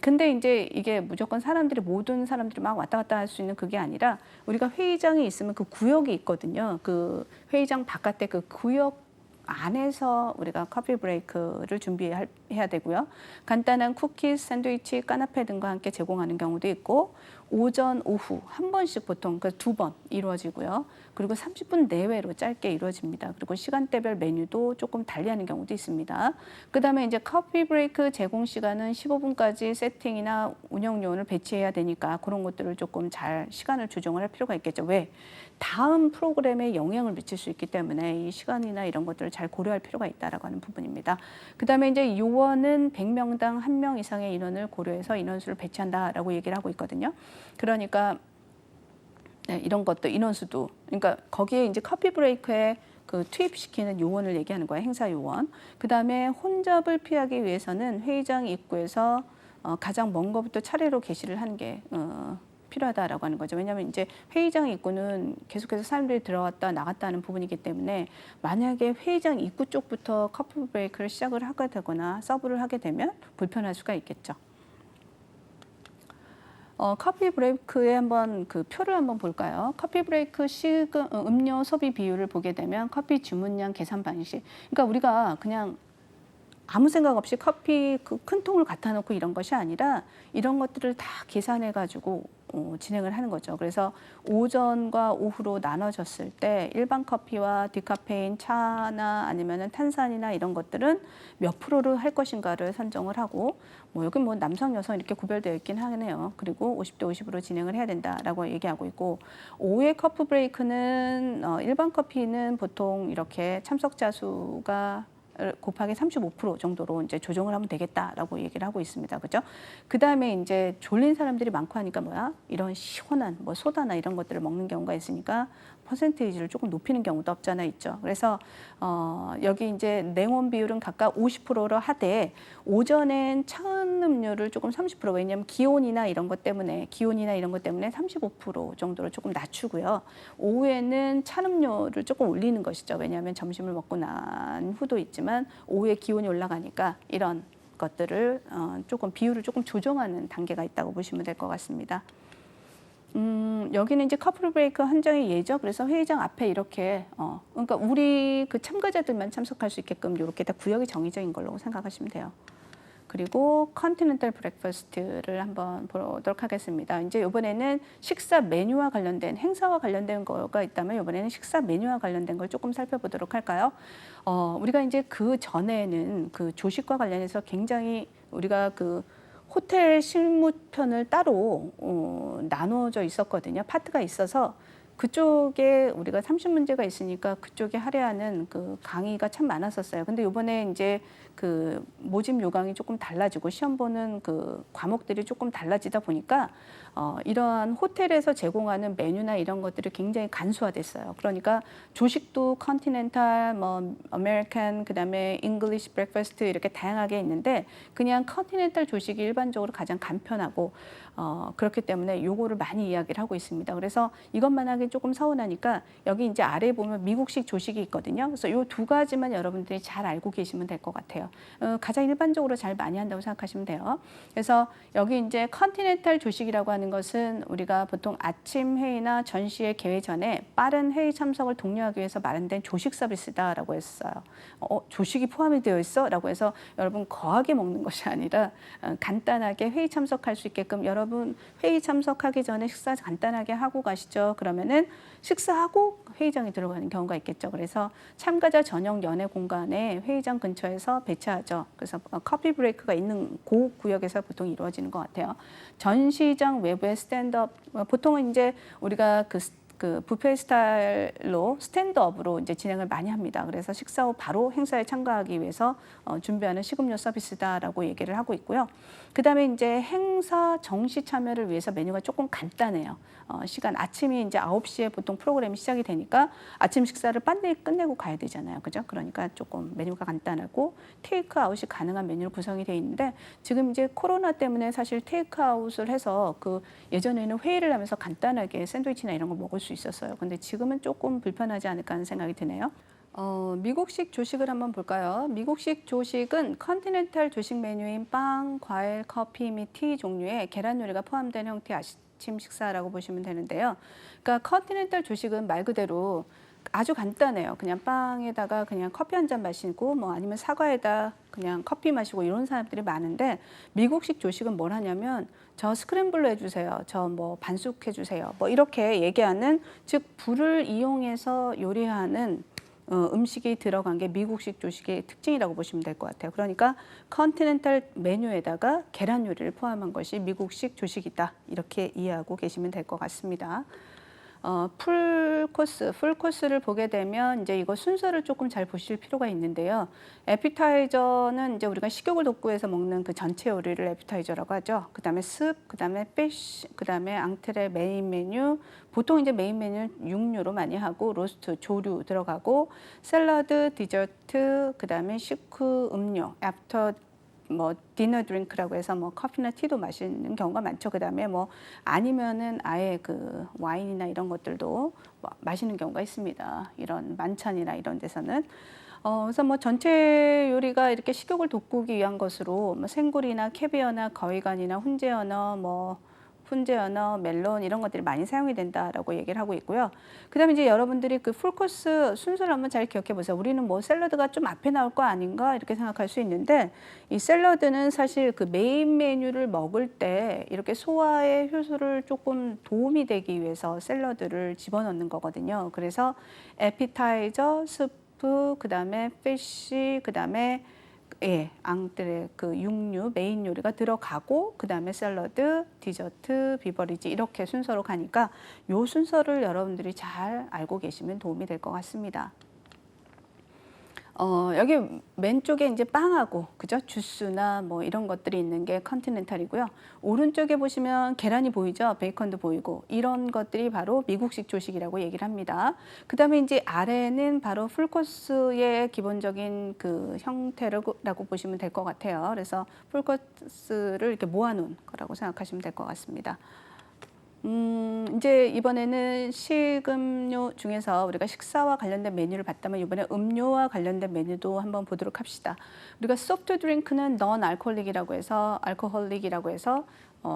Speaker 1: 근데 이제 이게 무조건 모든 사람들이 막 왔다 갔다 할 수 있는 그게 아니라 우리가 회의장이 있으면 그 구역이 있거든요. 그 회의장 바깥에 그 구역 안에서 우리가 커피 브레이크를 준비해야 되고요. 간단한 쿠키, 샌드위치, 까나페 등과 함께 제공하는 경우도 있고 오전, 오후 한 번씩 보통 그 2번 이루어지고요. 그리고 30분 내외로 짧게 이루어집니다. 그리고 시간대별 메뉴도 조금 달리하는 경우도 있습니다. 그다음에 이제 커피 브레이크 제공 시간은 15분까지 세팅이나 운영 요원을 배치해야 되니까 그런 것들을 조금 잘 시간을 조정을 할 필요가 있겠죠. 왜? 다음 프로그램에 영향을 미칠 수 있기 때문에 이 시간이나 이런 것들을 잘 고려할 필요가 있다라고 하는 부분입니다. 그다음에 이제 요원은 100명당 1명 이상의 인원을 고려해서 인원수를 배치한다라고 얘기를 하고 있거든요. 그러니까 이런 것도 인원수도 그러니까 거기에 이제 커피 브레이크에 그 투입시키는 요원을 얘기하는 거예요. 행사 요원. 그다음에 혼잡을 피하기 위해서는 회의장 입구에서 가장 먼 것부터 차례로 게시를 하는 게 필요하다라고 하는 거죠. 왜냐하면 이제 회의장 입구는 계속해서 사람들이 들어왔다 나갔다 하는 부분이기 때문에 만약에 회의장 입구 쪽부터 커피 브레이크를 시작을 하게 되거나 서브를 하게 되면 불편할 수가 있겠죠. 커피 브레이크의 한번 그 표를 한번 볼까요? 커피 브레이크 음료 소비 비율을 보게 되면 커피 주문량 계산 방식. 그러니까 우리가 그냥 아무 생각 없이 커피 그 큰 통을 갖다 놓고 이런 것이 아니라 이런 것들을 다 계산해 가지고 진행을 하는 거죠. 그래서 오전과 오후로 나눠졌을 때 일반 커피와 디카페인 차나 아니면은 탄산이나 이런 것들은 몇 프로를 할 것인가를 선정을 하고 여기 남성 여성 이렇게 구별되어 있긴 하네요. 그리고 50대 50으로 진행을 해야 된다라고 얘기하고 있고 오후의 커피 브레이크는 일반 커피는 보통 이렇게 참석자 수가 곱하기 35% 정도로 이제 조정을 하면 되겠다라고 얘기를 하고 있습니다. 그죠? 그 다음에 이제 졸린 사람들이 많고 하니까 이런 시원한 소다나 이런 것들을 먹는 경우가 있으니까 퍼센테이지를 조금 높이는 경우도 없잖아 있죠. 그래서 여기 이제 냉온 비율은 각각 50%로 하되 오전엔 차은 음료를 조금 30% 왜냐하면 기온이나 이런 것 때문에 35% 정도로 조금 낮추고요. 오후에는 찬 음료를 조금 올리는 것이죠. 왜냐하면 점심을 먹고 난 후도 있지만 오후에 기온이 올라가니까 이런 것들을 조금 비율을 조금 조정하는 단계가 있다고 보시면 될 것 같습니다. 여기는 이제 커피 브레이크 한정의 예죠. 그래서 회의장 앞에 이렇게 그러니까 우리 그 참가자들만 참석할 수 있게끔 이렇게 다 구역이 정해져 있는 걸로 생각하시면 돼요. 그리고 컨티넨탈 브렉퍼스트를 한번 보도록 하겠습니다. 이제 이번에는 식사 메뉴와 관련된 행사와 관련된 거가 있다면 이번에는 식사 메뉴와 관련된 걸 조금 살펴보도록 할까요? 우리가 이제 그 전에는 그 조식과 관련해서 굉장히 우리가 그 호텔 실무편을 따로 나눠져 있었거든요. 파트가 있어서 그쪽에 우리가 30문제가 있으니까 그쪽에 할애하는 그 강의가 참 많았었어요. 근데 이번에 이제 그 모집 요강이 조금 달라지고 시험 보는 그 과목들이 조금 달라지다 보니까 이러한 호텔에서 제공하는 메뉴나 이런 것들이 굉장히 간소화됐어요. 그러니까 조식도 컨티넨탈, 뭐 아메리칸, 그다음에 잉글리시 브렉퍼스트 이렇게 다양하게 있는데 그냥 컨티넨탈 조식이 일반적으로 가장 간편하고 그렇기 때문에 요거를 많이 이야기를 하고 있습니다. 그래서 이것만 하기 조금 서운하니까 여기 이제 아래에 보면 미국식 조식이 있거든요. 그래서 요 두 가지만 여러분들이 잘 알고 계시면 될 것 같아요. 가장 일반적으로 잘 많이 한다고 생각하시면 돼요. 그래서 여기 이제 컨티넨탈 조식이라고 하는 것은 우리가 보통 아침 회의나 전시회 개회 전에 빠른 회의 참석을 독려하기 위해서 마련된 조식 서비스다라고 했어요. 조식이 포함이 되어 있어? 라고 해서 여러분 거하게 먹는 것이 아니라 간단하게 회의 참석할 수 있게끔 여러분 회의 참석하기 전에 식사 간단하게 하고 가시죠. 그러면은 식사하고 회의장에 들어가는 경우가 있겠죠. 그래서 참가자 전용 연회 공간에 회의장 근처에서 배치하죠. 그래서 커피 브레이크가 있는 그 구역에서 보통 이루어지는 것 같아요. 전시장 외부의 스탠드업, 보통은 이제 우리가 그 뷔페 스타일로 스탠드업으로 이제 진행을 많이 합니다. 그래서 식사 후 바로 행사에 참가하기 위해서 준비하는 식음료 서비스다라고 얘기를 하고 있고요. 그다음에 이제 행사 정시 참여를 위해서 메뉴가 조금 간단해요. 시간 아침이 이제 9시에 보통 프로그램이 시작이 되니까 아침 식사를 빨리 끝내고 가야 되잖아요. 그죠? 그러니까 조금 메뉴가 간단하고 테이크아웃이 가능한 메뉴로 구성이 되어 있는데 지금 이제 코로나 때문에 사실 테이크아웃을 해서 그 예전에는 회의를 하면서 간단하게 샌드위치나 이런 거 먹을 수 있었어요. 근데 지금은 조금 불편하지 않을까 하는 생각이 드네요. 미국식 조식을 한번 볼까요? 미국식 조식은 컨티넨탈 조식 메뉴인 빵, 과일, 커피 및 티 종류의 계란 요리가 포함된 형태의 아침 식사라고 보시면 되는데요. 그러니까 컨티넨탈 조식은 말 그대로 아주 간단해요. 그냥 빵에다가 그냥 커피 한 잔 마시고 뭐 아니면 사과에다 그냥 커피 마시고 이런 사람들이 많은데 미국식 조식은 뭘 하냐면 저 스크램블로 해주세요. 저 뭐 반숙 해주세요. 뭐 이렇게 얘기하는 즉 불을 이용해서 요리하는 음식이 들어간 게 미국식 조식의 특징이라고 보시면 될 것 같아요. 그러니까 컨티넨탈 메뉴에다가 계란 요리를 포함한 것이 미국식 조식이다. 이렇게 이해하고 계시면 될 것 같습니다. 풀 코스를 보게 되면 이제 이거 순서를 조금 잘 보실 필요가 있는데요. 에피타이저는 이제 우리가 식욕을 돋구해서 먹는 그 전체 요리를 에피타이저라고 하죠. 그다음에 습, 그다음에 피쉬, 그다음에 앙트레 메인 메뉴. 보통 이제 메인 메뉴는 육류로 많이 하고 로스트, 조류 들어가고 샐러드, 디저트, 그다음에 식후, 음료, 애프터 뭐 디너 드링크라고 해서 뭐 커피나 티도 마시는 경우가 많죠. 그다음에 뭐 아니면은 아예 그 와인이나 이런 것들도 마시는 경우가 있습니다. 이런 만찬이나 이런 데서는 그래서 뭐 전체 요리가 이렇게 식욕을 돋구기 위한 것으로 뭐 생굴이나 캐비어나 거위간이나 훈제 언어, 멜론 이런 것들이 많이 사용이 된다라고 얘기를 하고 있고요. 그다음에 이제 여러분들이 그 풀코스 순서를 한번 잘 기억해 보세요. 우리는 뭐 샐러드가 좀 앞에 나올 거 아닌가 이렇게 생각할 수 있는데 이 샐러드는 사실 그 메인 메뉴를 먹을 때 이렇게 소화의 효소를 조금 도움이 되기 위해서 샐러드를 집어넣는 거거든요. 그래서 에피타이저, 스프, 그다음에 피쉬, 그다음에 앙드레 그 육류 메인 요리가 들어가고 그다음에 샐러드, 디저트, 비버리지 이렇게 순서로 가니까 요 순서를 여러분들이 잘 알고 계시면 도움이 될 것 같습니다. 여기 왼쪽에 이제 빵하고 그죠? 주스나 뭐 이런 것들이 있는 게 컨티넨탈이고요. 오른쪽에 보시면 계란이 보이죠? 베이컨도 보이고 이런 것들이 바로 미국식 조식이라고 얘기를 합니다. 그다음에 이제 아래는 바로 풀코스의 기본적인 그 형태라고 보시면 될 것 같아요. 그래서 풀코스를 이렇게 모아놓은 거라고 생각하시면 될 것 같습니다. 이제 이번에는 식음료 중에서 우리가 식사와 관련된 메뉴를 봤다면 이번에 음료와 관련된 메뉴도 한번 보도록 합시다. 우리가 소프트 드링크는 넌 알코올릭이라고 해서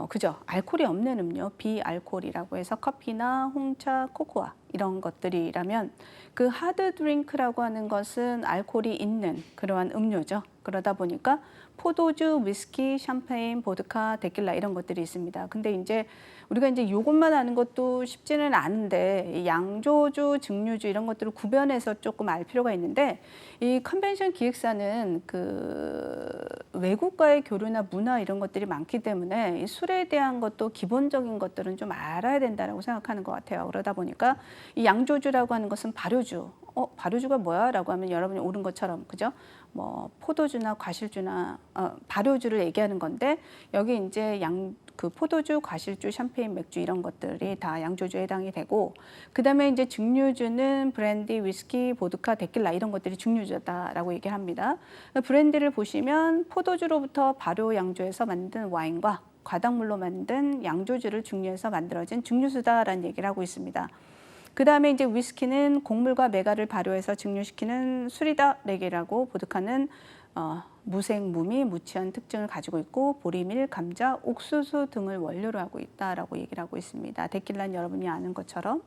Speaker 1: 그죠? 알코올이 없는 음료, 비알코올이라고 해서 커피나 홍차, 코코아 이런 것들이라면 그 하드 드링크라고 하는 것은 알코올이 있는 그러한 음료죠. 그러다 보니까 포도주, 위스키, 샴페인, 보드카, 데킬라 이런 것들이 있습니다. 근데 이제 우리가 이제 요것만 아는 것도 쉽지는 않은데 이 양조주, 증류주 이런 것들을 구별해서 조금 알 필요가 있는데 이 컨벤션 기획사는 그 외국과의 교류나 문화 이런 것들이 많기 때문에 이 술에 대한 것도 기본적인 것들은 좀 알아야 된다라고 생각하는 것 같아요. 그러다 보니까 이 양조주라고 하는 것은 발효주. 발효주가 뭐야? 라고 하면 여러분이 옳은 것처럼, 그죠? 뭐, 포도주나 과실주나, 발효주를 얘기하는 건데, 여기 이제 그 포도주, 과실주, 샴페인, 맥주 이런 것들이 다 양조주에 해당이 되고, 그 다음에 이제 증류주는 브랜디, 위스키, 보드카, 데킬라 이런 것들이 증류주다라고 얘기를 합니다. 브랜디를 보시면 포도주로부터 발효 양조해서 만든 와인과 과당물로 만든 양조주를 증류해서 만들어진 증류수다라는 얘기를 하고 있습니다. 그 다음에 이제 위스키는 곡물과 메가를 발효해서 증류시키는 술이다 얘기라고, 보드카는 무색, 무미, 무취한 특징을 가지고 있고 보리밀, 감자, 옥수수 등을 원료로 하고 있다라고 얘기를 하고 있습니다. 데킬라는 여러분이 아는 것처럼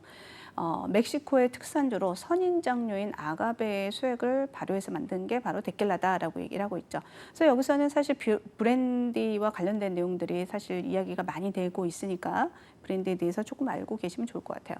Speaker 1: 멕시코의 특산주로 선인장류인 아가베의 수액을 발효해서 만든 게 바로 데킬라다라고 얘기를 하고 있죠. 그래서 여기서는 사실 브랜디와 관련된 내용들이 사실 이야기가 많이 되고 있으니까 브랜디에 대해서 조금 알고 계시면 좋을 것 같아요.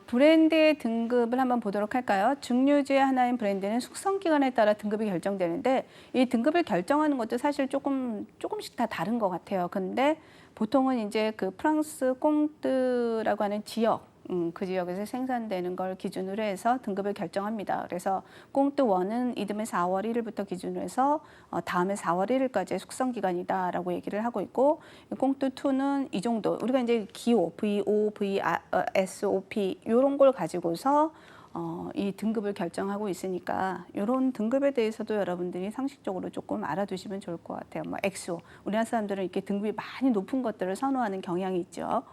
Speaker 1: 브랜드의 등급을 한번 보도록 할까요? 증류주의 하나인 브랜드는 숙성 기간에 따라 등급이 결정되는데 이 등급을 결정하는 것도 사실 조금씩 다 다른 것 같아요. 근데 보통은 이제 그 프랑스 꽁뜨라고 하는 지역, 그 지역에서 생산되는 걸 기준으로 해서 등급을 결정합니다. 그래서 꽁뜨 1은 이듬해 4월 1일부터 기준으로 해서 다음에 4월 1일까지의 숙성 기간이다라고 얘기를 하고 있고, 꽁뜨 2는 이 정도, 우리가 이제 기호, VO, SOP 이런 걸 가지고서 이 등급을 결정하고 있으니까 이런 등급에 대해서도 여러분들이 상식적으로 조금 알아두시면 좋을 것 같아요. 뭐 XO, 우리나라 사람들은 이렇게 등급이 많이 높은 것들을 선호하는 경향이 있죠.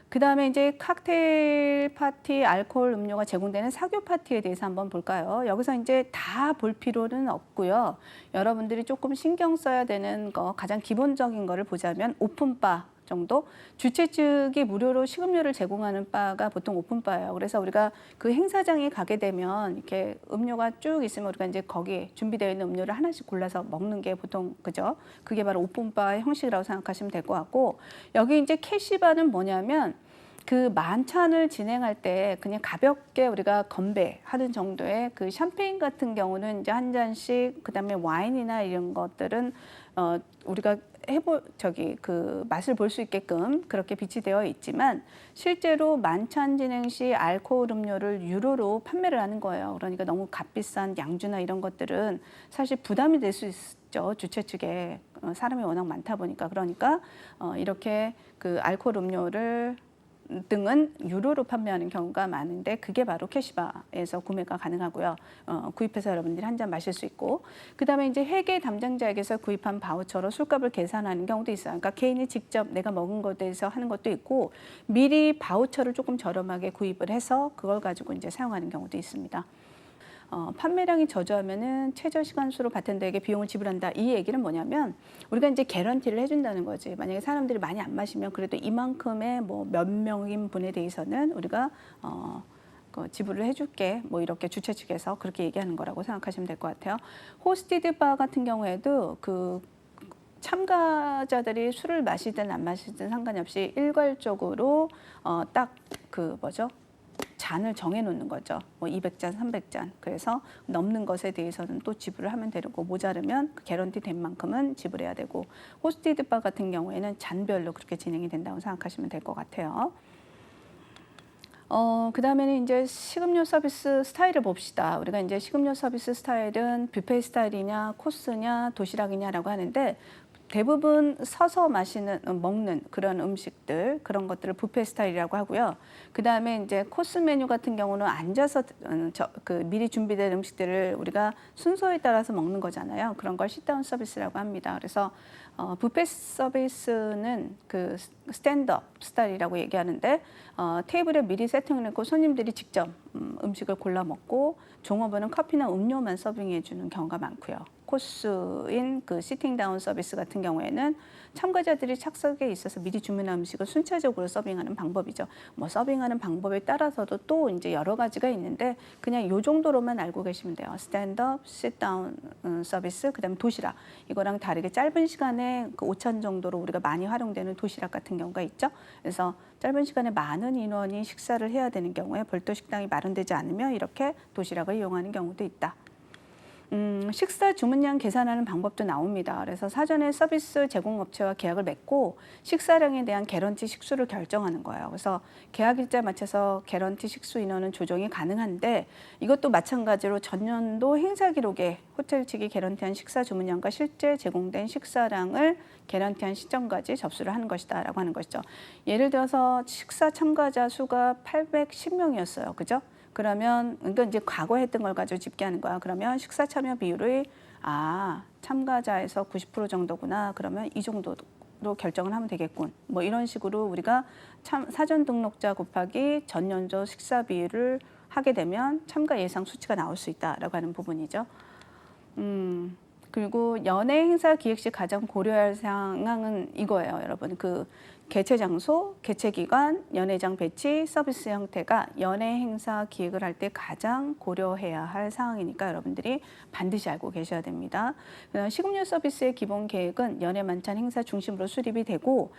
Speaker 1: 그 다음에 이제 칵테일 파티, 알코올 음료가 제공되는 사교 파티에 대해서 한번 볼까요? 여기서 이제 다 볼 필요는 없고요. 여러분들이 조금 신경 써야 되는 거, 가장 기본적인 거를 보자면 오픈바 정도? 주최 측이 무료로 식음료를 제공하는 바가 보통 오픈바예요. 그래서 우리가 그 행사장에 가게 되면 이렇게 음료가 쭉 있으면 우리가 이제 거기에 준비되어 있는 음료를 하나씩 골라서 먹는 게 보통, 그죠? 그게 바로 오픈바의 형식이라고 생각하시면 될 것 같고, 여기 이제 캐시바는 뭐냐면 그 만찬을 진행할 때 그냥 가볍게 우리가 건배하는 정도의 그 샴페인 같은 경우는 이제 한 잔씩, 그다음에 와인이나 이런 것들은 우리가 그 맛을 볼 수 있게끔 그렇게 비치되어 있지만 실제로 만찬 진행 시 알코올 음료를 유로로 판매를 하는 거예요. 그러니까 너무 값비싼 양주나 이런 것들은 사실 부담이 될 수 있죠. 주최 측에 사람이 워낙 많다 보니까. 그러니까 이렇게 그 알코올 음료를 등은 유로로 판매하는 경우가 많은데 그게 바로 캐시바에서 구매가 가능하고요. 구입해서 여러분들이 한 잔 마실 수 있고, 그다음에 이제 회계 담당자에게서 구입한 바우처로 술값을 계산하는 경우도 있어요. 그러니까 개인이 직접 내가 먹은 것에 대해서 하는 것도 있고, 미리 바우처를 조금 저렴하게 구입을 해서 그걸 가지고 이제 사용하는 경우도 있습니다. 판매량이 저조하면은 최저 시간수로 바텐더에게 비용을 지불한다. 이 얘기는 뭐냐면 우리가 이제 개런티를 해준다는 거지. 만약에 사람들이 많이 안 마시면 그래도 이만큼의 뭐 몇 명인 분에 대해서는 우리가 지불을 해줄게. 뭐 이렇게 주최 측에서 그렇게 얘기하는 거라고 생각하시면 될 것 같아요. 호스티드 바 같은 경우에도 그 참가자들이 술을 마시든 안 마시든 상관이 없이 일괄적으로 딱 그 뭐죠? 잔을 정해놓는 거죠. 뭐 200잔, 300잔. 그래서 넘는 것에 대해서는 또 지불을 하면 되고, 모자르면 그 개런티 된 만큼은 지불해야 되고, 호스티드 바 같은 경우에는 잔별로 그렇게 진행이 된다고 생각하시면 될 것 같아요. 그 다음에는 이제 식음료 서비스 스타일을 봅시다. 우리가 이제 식음료 서비스 스타일은 뷔페 스타일이냐, 코스냐, 도시락이냐라고 하는데, 대부분 서서 먹는 그런 음식들, 그런 것들을 뷔페 스타일이라고 하고요. 그 다음에 이제 코스 메뉴 같은 경우는 앉아서 미리 준비된 음식들을 우리가 순서에 따라서 먹는 거잖아요. 그런 걸 시트다운 서비스라고 합니다. 그래서 뷔페 서비스는 그 스탠드업 스타일이라고 얘기하는데 테이블에 미리 세팅을 해놓고 손님들이 직접 음식을 골라 먹고 종업원은 커피나 음료만 서빙해 주는 경우가 많고요. 코스인 그 시팅 다운 서비스 같은 경우에는 참가자들이 착석에 있어서 미리 주문한 음식을 순차적으로 서빙하는 방법이죠. 뭐 서빙하는 방법에 따라서도 또 이제 여러 가지가 있는데 그냥 요 정도로만 알고 계시면 돼요. 스탠드업, sit-down 서비스, 그다음에 도시락. 이거랑 다르게 짧은 시간에 그 5천 정도로 우리가 많이 활용되는 도시락 같은 경우가 있죠. 그래서 짧은 시간에 많은 인원이 식사를 해야 되는 경우에 별도 식당이 마련되지 않으면 이렇게 도시락을 이용하는 경우도 있다. 식사 주문량 계산하는 방법도 나옵니다. 그래서 사전에 서비스 제공업체와 계약을 맺고 식사량에 대한 개런티 식수를 결정하는 거예요. 그래서 계약 일자에 맞춰서 개런티 식수 인원은 조정이 가능한데 이것도 마찬가지로 전년도 행사 기록에 호텔 측이 개런티한 식사 주문량과 실제 제공된 식사량을 개런티한 시점까지 접수를 하는 것이다라고 하는 것이죠. 예를 들어서 식사 참가자 수가 810명이었어요. 그죠? 그러면 이건 이제 과거 했던 걸 가지고 집계하는 거야. 그러면 식사 참여 비율이 참가자에서 90% 정도구나. 그러면 이 정도로 결정을 하면 되겠군. 뭐 이런 식으로 우리가 사전 등록자 곱하기 전년도 식사 비율을 하게 되면 참가 예상 수치가 나올 수 있다라고 하는 부분이죠. 그리고 연예 행사 기획 시 가장 고려할 상황은 이거예요, 여러분. 그 개최 장소, 개최 기간, 연회장 배치, 서비스 형태가 연예 행사 기획을 할 때 가장 고려해야 할 사항이니까 여러분들이 반드시 알고 계셔야 됩니다. 식음료 서비스의 기본 계획은 연예 만찬 행사 중심으로 수립이 되고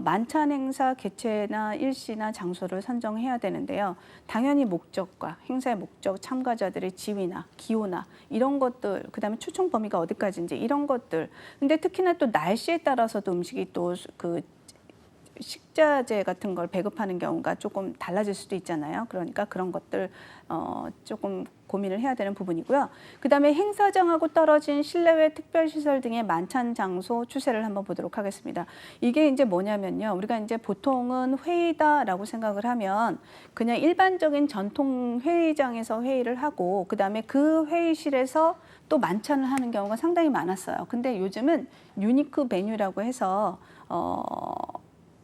Speaker 1: 만찬 행사 개최나 일시나 장소를 선정해야 되는데요. 당연히 목적과 행사의 목적, 참가자들의 지위나 기호나 이런 것들, 그다음에 초청 범위가 어디까지인지 이런 것들. 근데 특히나 또 날씨에 따라서도 음식이 또 식자재 같은 걸 배급하는 경우가 조금 달라질 수도 있잖아요. 그러니까 그런 것들 조금 고민을 해야 되는 부분이고요. 그다음에 행사장하고 떨어진 실내외 특별시설 등의 만찬 장소 추세를 한번 보도록 하겠습니다. 이게 이제 뭐냐면요. 우리가 이제 보통은 회의다라고 생각을 하면 그냥 일반적인 전통 회의장에서 회의를 하고 그다음에 그 회의실에서 또 만찬을 하는 경우가 상당히 많았어요. 근데 요즘은 유니크 베뉴라고 해서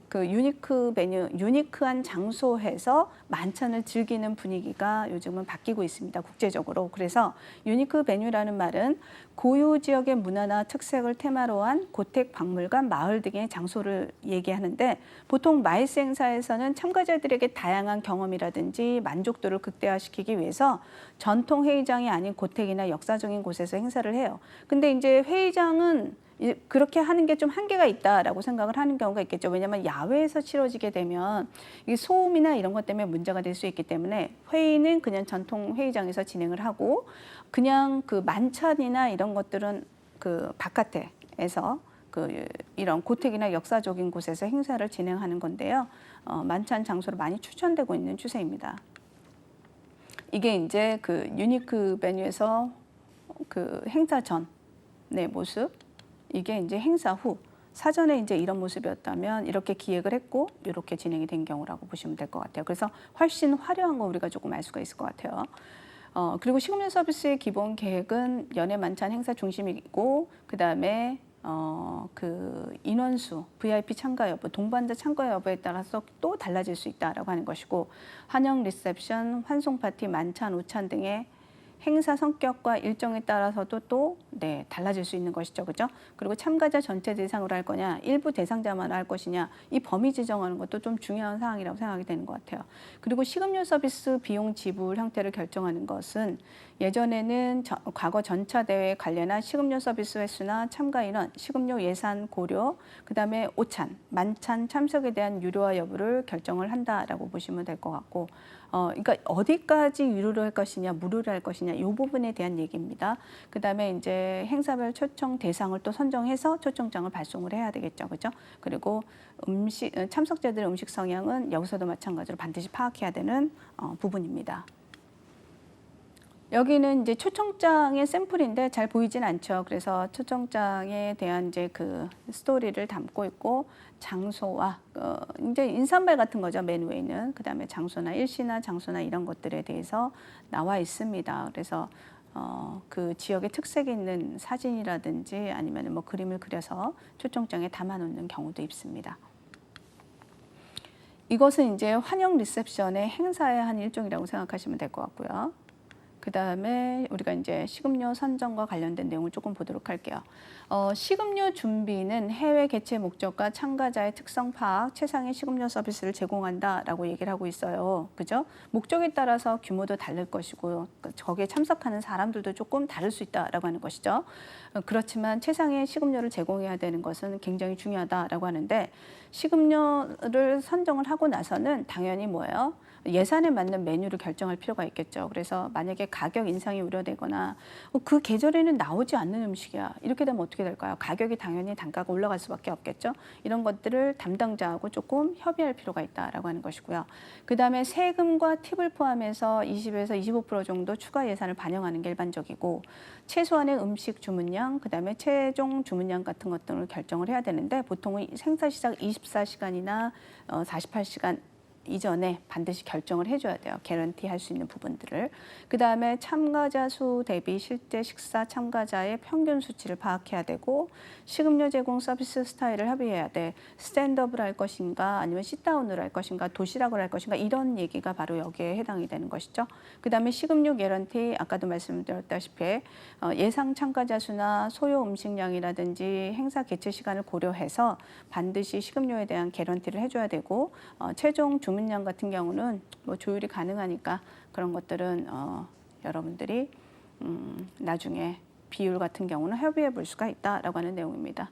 Speaker 1: 그 유니크 베뉴, 유니크한 장소에서 만찬을 즐기는 분위기가 요즘은 바뀌고 있습니다. 국제적으로. 그래서 유니크 베뉴라는 말은 고유 지역의 문화나 특색을 테마로 한 고택, 박물관, 마을 등의 장소를 얘기하는데 보통 마이스 행사에서는 참가자들에게 다양한 경험이라든지 만족도를 극대화시키기 위해서 전통 회의장이 아닌 고택이나 역사적인 곳에서 행사를 해요. 근데 이제 회의장은 그렇게 하는 게 좀 한계가 있다라고 생각을 하는 경우가 있겠죠. 왜냐하면 야외에서 치러지게 되면 이 소음이나 이런 것 때문에 문제가 될 수 있기 때문에 회의는 그냥 전통 회의장에서 진행을 하고 그냥 그 만찬이나 이런 것들은 그 바깥에서 이런 고택이나 역사적인 곳에서 행사를 진행하는 건데요. 만찬 장소로 많이 추천되고 있는 추세입니다. 이게 이제 그 유니크 베뉴에서 그 행사 전의 모습. 이게 이제 행사 후 사전에 이제 이런 모습이었다면 이렇게 기획을 했고 이렇게 진행이 된 경우라고 보시면 될 것 같아요. 그래서 훨씬 화려한 거 우리가 조금 알 수가 있을 것 같아요. 그리고 식음료 서비스의 기본 계획은 연예 만찬 행사 중심이고 그다음에 그 인원수, VIP 참가 여부, 동반자 참가 여부에 따라서 또 달라질 수 있다라고 하는 것이고 환영 리셉션, 환송 파티, 만찬, 오찬 등의 행사 성격과 일정에 따라서도 또 달라질 수 있는 것이죠. 그죠? 그리고 참가자 전체 대상으로 할 거냐, 일부 대상자만 할 것이냐, 이 범위 지정하는 것도 좀 중요한 사항이라고 생각이 되는 것 같아요. 그리고 식음료 서비스 비용 지불 형태를 결정하는 것은 예전에는 과거 전차 대회에 관련한 식음료 서비스 횟수나 참가 인원, 식음료 예산 고려, 그다음에 오찬, 만찬 참석에 대한 유료화 여부를 결정을 한다라고 보시면 될 것 같고 그러니까 어디까지 유료로 할 것이냐, 무료로 할 것이냐 이 부분에 대한 얘기입니다. 그다음에 이제 행사별 초청 대상을 또 선정해서 초청장을 발송을 해야 되겠죠, 그렇죠? 그리고 참석자들의 음식 성향은 여기서도 마찬가지로 반드시 파악해야 되는 부분입니다. 여기는 이제 초청장의 샘플인데 잘 보이진 않죠. 그래서 초청장에 대한 이제 그 스토리를 담고 있고 장소와 이제 인사말 같은 거죠. 맨 위에는 그다음에 장소나 일시나 장소나 이런 것들에 대해서 나와 있습니다. 그래서 그 지역의 특색이 있는 사진이라든지 아니면 뭐 그림을 그려서 초청장에 담아놓는 경우도 있습니다. 이것은 이제 환영 리셉션의 행사의 한 일종이라고 생각하시면 될 것 같고요. 그 다음에 우리가 이제 식음료 선정과 관련된 내용을 조금 보도록 할게요. 식음료 준비는 해외 개최 목적과 참가자의 특성 파악, 최상의 식음료 서비스를 제공한다라고 얘기를 하고 있어요. 그죠? 목적에 따라서 규모도 다를 것이고 거기에 참석하는 사람들도 조금 다를 수 있다라고 하는 것이죠. 그렇지만 최상의 식음료를 제공해야 되는 것은 굉장히 중요하다라고 하는데 식음료를 선정을 하고 나서는 당연히 뭐예요? 예산에 맞는 메뉴를 결정할 필요가 있겠죠. 그래서 만약에 가격 인상이 우려되거나 그 계절에는 나오지 않는 음식이야. 이렇게 되면 어떻게 될까요? 가격이 당연히 단가가 올라갈 수밖에 없겠죠. 이런 것들을 담당자하고 조금 협의할 필요가 있다라고 하는 것이고요. 그다음에 세금과 팁을 포함해서 20에서 25% 정도 추가 예산을 반영하는 게 일반적이고 최소한의 음식 주문량, 그다음에 최종 주문량 같은 것들을 결정을 해야 되는데 보통은 행사 시작 24시간이나 48시간 이전에 반드시 결정을 해줘야 돼요. 개런티 할 수 있는 부분들을. 그 다음에 참가자 수 대비 실제 식사 참가자의 평균 수치를 파악해야 되고 식음료 제공 서비스 스타일을 협의해야 돼. 스탠드업을 할 것인가 아니면 시다운을 할 것인가 도시락을 할 것인가 이런 얘기가 바로 여기에 해당이 되는 것이죠. 그 다음에 식음료 개런티 아까도 말씀드렸다시피 예상 참가자 수나 소요 음식량이라든지 행사 개최 시간을 고려해서 반드시 식음료에 대한 개런티를 해줘야 되고 최종 주문량 같은 경우는 뭐 조율이 가능하니까 그런 것들은 여러분들이 나중에 비율 같은 경우는 협의해 볼 수가 있다라고 하는 내용입니다.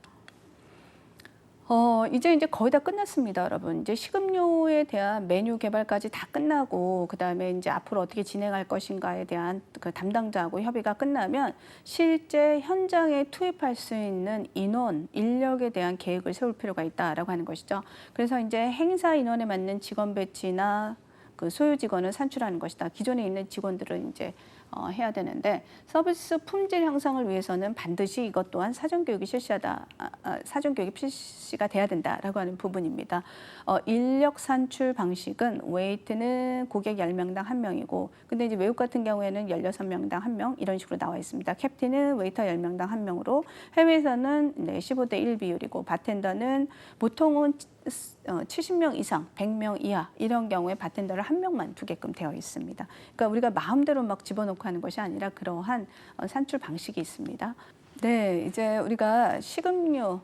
Speaker 1: 이제 거의 다 끝났습니다, 여러분. 이제 식음료에 대한 메뉴 개발까지 다 끝나고, 그 다음에 이제 앞으로 어떻게 진행할 것인가에 대한 그 담당자하고 협의가 끝나면 실제 현장에 투입할 수 있는 인원, 인력에 대한 계획을 세울 필요가 있다라고 하는 것이죠. 그래서 이제 행사 인원에 맞는 직원 배치나 그 소유 직원을 산출하는 것이다. 기존에 있는 직원들은 이제 해야 되는데 서비스 품질 향상을 위해서는 반드시 이것 또한 사전교육이 사전교육이 필시가 돼야 된다라고 하는 부분입니다. 인력 산출 방식은 웨이트는 고객 10명당 1명이고 근데 이제 외국 같은 경우에는 16명당 1명 이런 식으로 나와 있습니다. 캡틴은 웨이터 10명당 1명으로 해외에서는 15대 1 비율이고 바텐더는 보통은 70명 이상, 100명 이하 이런 경우에 바텐더를 1명만 두게끔 되어 있습니다. 그러니까 우리가 마음대로 막 집어넣고 하는 것이 아니라 그러한 산출 방식이 있습니다. 네, 이제 우리가 식음료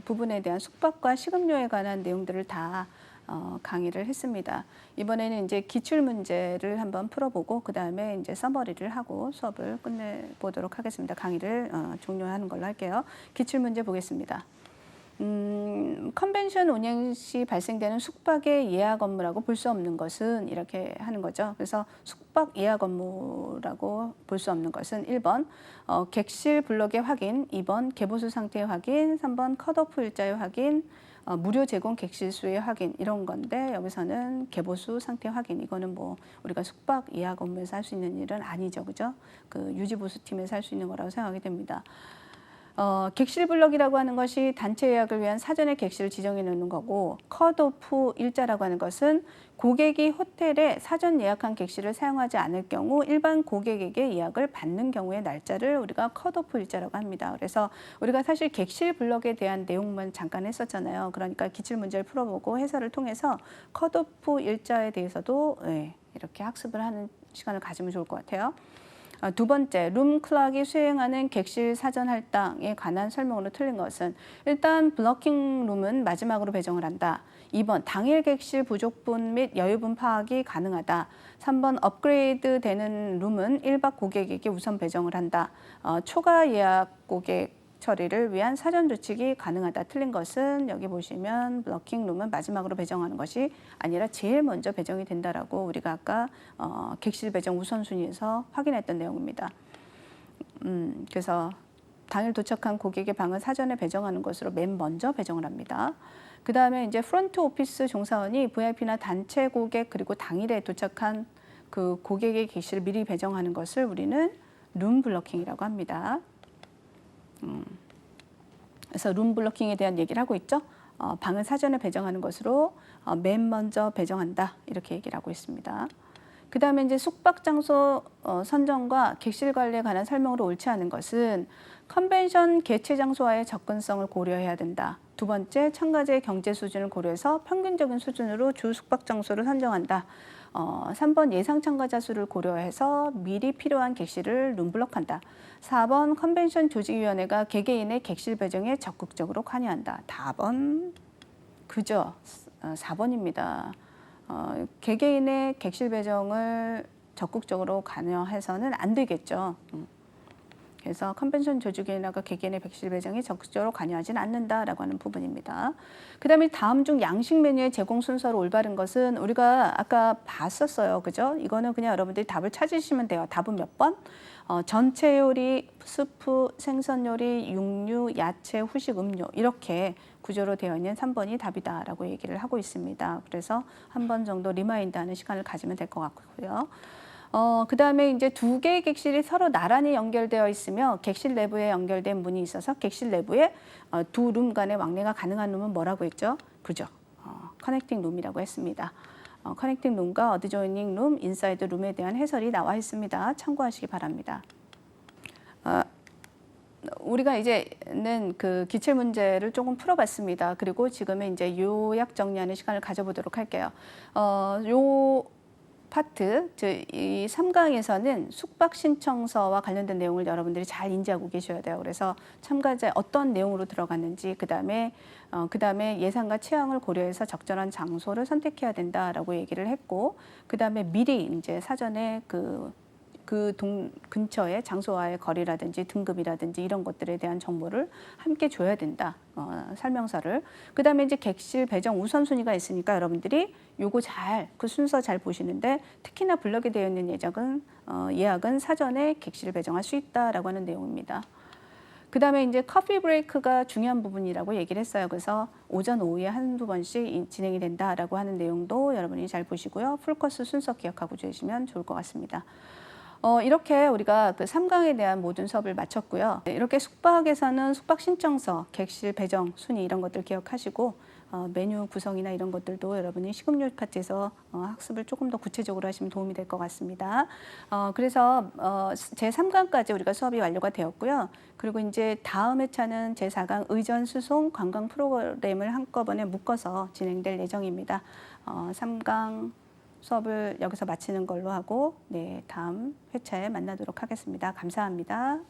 Speaker 1: 부분에 대한 숙박과 식음료에 관한 내용들을 다 강의를 했습니다. 이번에는 이제 기출 문제를 한번 풀어보고 그 다음에 이제 서머리를 하고 수업을 끝내보도록 하겠습니다. 강의를 종료하는 걸로 할게요. 기출 문제 보겠습니다. 컨벤션 운영 시 발생되는 숙박의 예약 업무라고 볼 수 없는 것은 이렇게 하는 거죠. 그래서 숙박 예약 업무라고 볼 수 없는 것은 1번 객실 블록의 확인, 2번 개보수 상태 확인, 3번 컷오프 일자의 확인, 무료 제공 객실 수의 확인 이런 건데 여기서는 개보수 상태 확인 이거는 뭐 우리가 숙박 예약 업무에서 할 수 있는 일은 아니죠, 그죠? 그 유지보수 팀에서 할 수 있는 거라고 생각이 됩니다. 객실 블럭이라고 하는 것이 단체 예약을 위한 사전에 객실을 지정해 놓는 거고 컷오프 일자라고 하는 것은 고객이 호텔에 사전 예약한 객실을 사용하지 않을 경우 일반 고객에게 예약을 받는 경우의 날짜를 우리가 컷오프 일자라고 합니다. 그래서 우리가 사실 객실 블럭에 대한 내용만 잠깐 했었잖아요. 그러니까 기출문제를 풀어보고 해설을 통해서 컷오프 일자에 대해서도 이렇게 학습을 하는 시간을 가지면 좋을 것 같아요. 두 번째, 룸 클락이 수행하는 객실 사전 할당에 관한 설명으로 틀린 것은 일단 블러킹 룸은 마지막으로 배정을 한다. 2번, 당일 객실 부족분 및 여유분 파악이 가능하다. 3번, 업그레이드 되는 룸은 1박 고객에게 우선 배정을 한다. 초과 예약 고객 처리를 위한 사전 조치가 가능하다. 틀린 것은 여기 보시면 블러킹 룸은 마지막으로 배정하는 것이 아니라 제일 먼저 배정이 된다라고 우리가 아까 객실 배정 우선순위에서 확인했던 내용입니다. 그래서 당일 도착한 고객의 방을 사전에 배정하는 것으로 맨 먼저 배정을 합니다. 그 다음에 이제 프론트 오피스 종사원이 VIP나 단체 고객 그리고 당일에 도착한 그 고객의 객실을 미리 배정하는 것을 우리는 룸 블러킹이라고 합니다. 그래서 룸 블러킹에 대한 얘기를 하고 있죠. 방을 사전에 배정하는 것으로 맨 먼저 배정한다 이렇게 얘기를 하고 있습니다. 그다음에 이제 숙박 장소 선정과 객실 관리에 관한 설명으로 옳지 않은 것은 컨벤션 개최 장소와의 접근성을 고려해야 된다. 두 번째, 참가자의 경제 수준을 고려해서 평균적인 수준으로 주 숙박 장소를 선정한다. 3번, 예상 참가자 수를 고려해서 미리 필요한 객실을 룸블록한다. 4번, 컨벤션 조직위원회가 개개인의 객실 배정에 적극적으로 관여한다. 답은 그죠. 4번입니다. 개개인의 객실 배정을 적극적으로 관여해서는 안 되겠죠. 그래서 컨벤션 조직위원회가 개개인의 객실 배정에 적극적으로 관여하지는 않는다라고 하는 부분입니다. 그다음에 다음 중 양식 메뉴의 제공 순서로 올바른 것은 우리가 아까 봤었어요. 그죠? 이거는 그냥 여러분들이 답을 찾으시면 돼요. 답은 몇 번? 전체 요리, 수프, 생선 요리, 육류, 야채, 후식, 음료 이렇게 구조로 되어 있는 3번이 답이다라고 얘기를 하고 있습니다. 그래서 한 번 정도 리마인드하는 시간을 가지면 될 것 같고요. 그다음에 이제 두 개의 객실이 서로 나란히 연결되어 있으며 객실 내부에 연결된 문이 있어서 객실 내부에 두 룸 간의 왕래가 가능한 룸은 뭐라고 했죠? 그죠? 커넥팅 룸이라고 했습니다. 커넥팅 룸과 어드조이닝 룸, 인사이드 룸에 대한 해설이 나와 있습니다. 참고하시기 바랍니다. 우리가 이제는 그 기출 문제를 조금 풀어봤습니다. 그리고 지금은 이제 요약 정리하는 시간을 가져보도록 할게요. 요 파트, 즉 이 3강에서는 숙박 신청서와 관련된 내용을 여러분들이 잘 인지하고 계셔야 돼요. 그래서 참가자 어떤 내용으로 들어갔는지, 그다음에 예상과 취향을 고려해서 적절한 장소를 선택해야 된다라고 얘기를 했고, 그다음에 미리 이제 사전에 그 근처의 장소와의 거리라든지 등급이라든지 이런 것들에 대한 정보를 함께 줘야 된다. 설명서를. 그다음에 이제 객실 배정 우선순위가 있으니까 여러분들이 요거 그 순서 잘 보시는데 특히나 블럭에 되어 있는 예약은 사전에 객실을 배정할 수 있다라고 하는 내용입니다. 그다음에 이제 커피 브레이크가 중요한 부분이라고 얘기를 했어요. 그래서 오전, 오후에 한두 번씩 진행이 된다라고 하는 내용도 여러분이 잘 보시고요. 풀코스 순서 기억하고 주시면 좋을 것 같습니다. 이렇게 우리가 그 3강에 대한 모든 수업을 마쳤고요. 이렇게 숙박에서는 숙박 신청서, 객실 배정, 순위 이런 것들 기억하시고 메뉴 구성이나 이런 것들도 여러분이 식음료 파트에서 학습을 조금 더 구체적으로 하시면 도움이 될 것 같습니다. 그래서 제3강까지 우리가 수업이 완료가 되었고요. 그리고 이제 다음 회차는 제4강 의전 수송 관광 프로그램을 한꺼번에 묶어서 진행될 예정입니다. 3강 수업을 여기서 마치는 걸로 하고 다음 회차에 만나도록 하겠습니다. 감사합니다.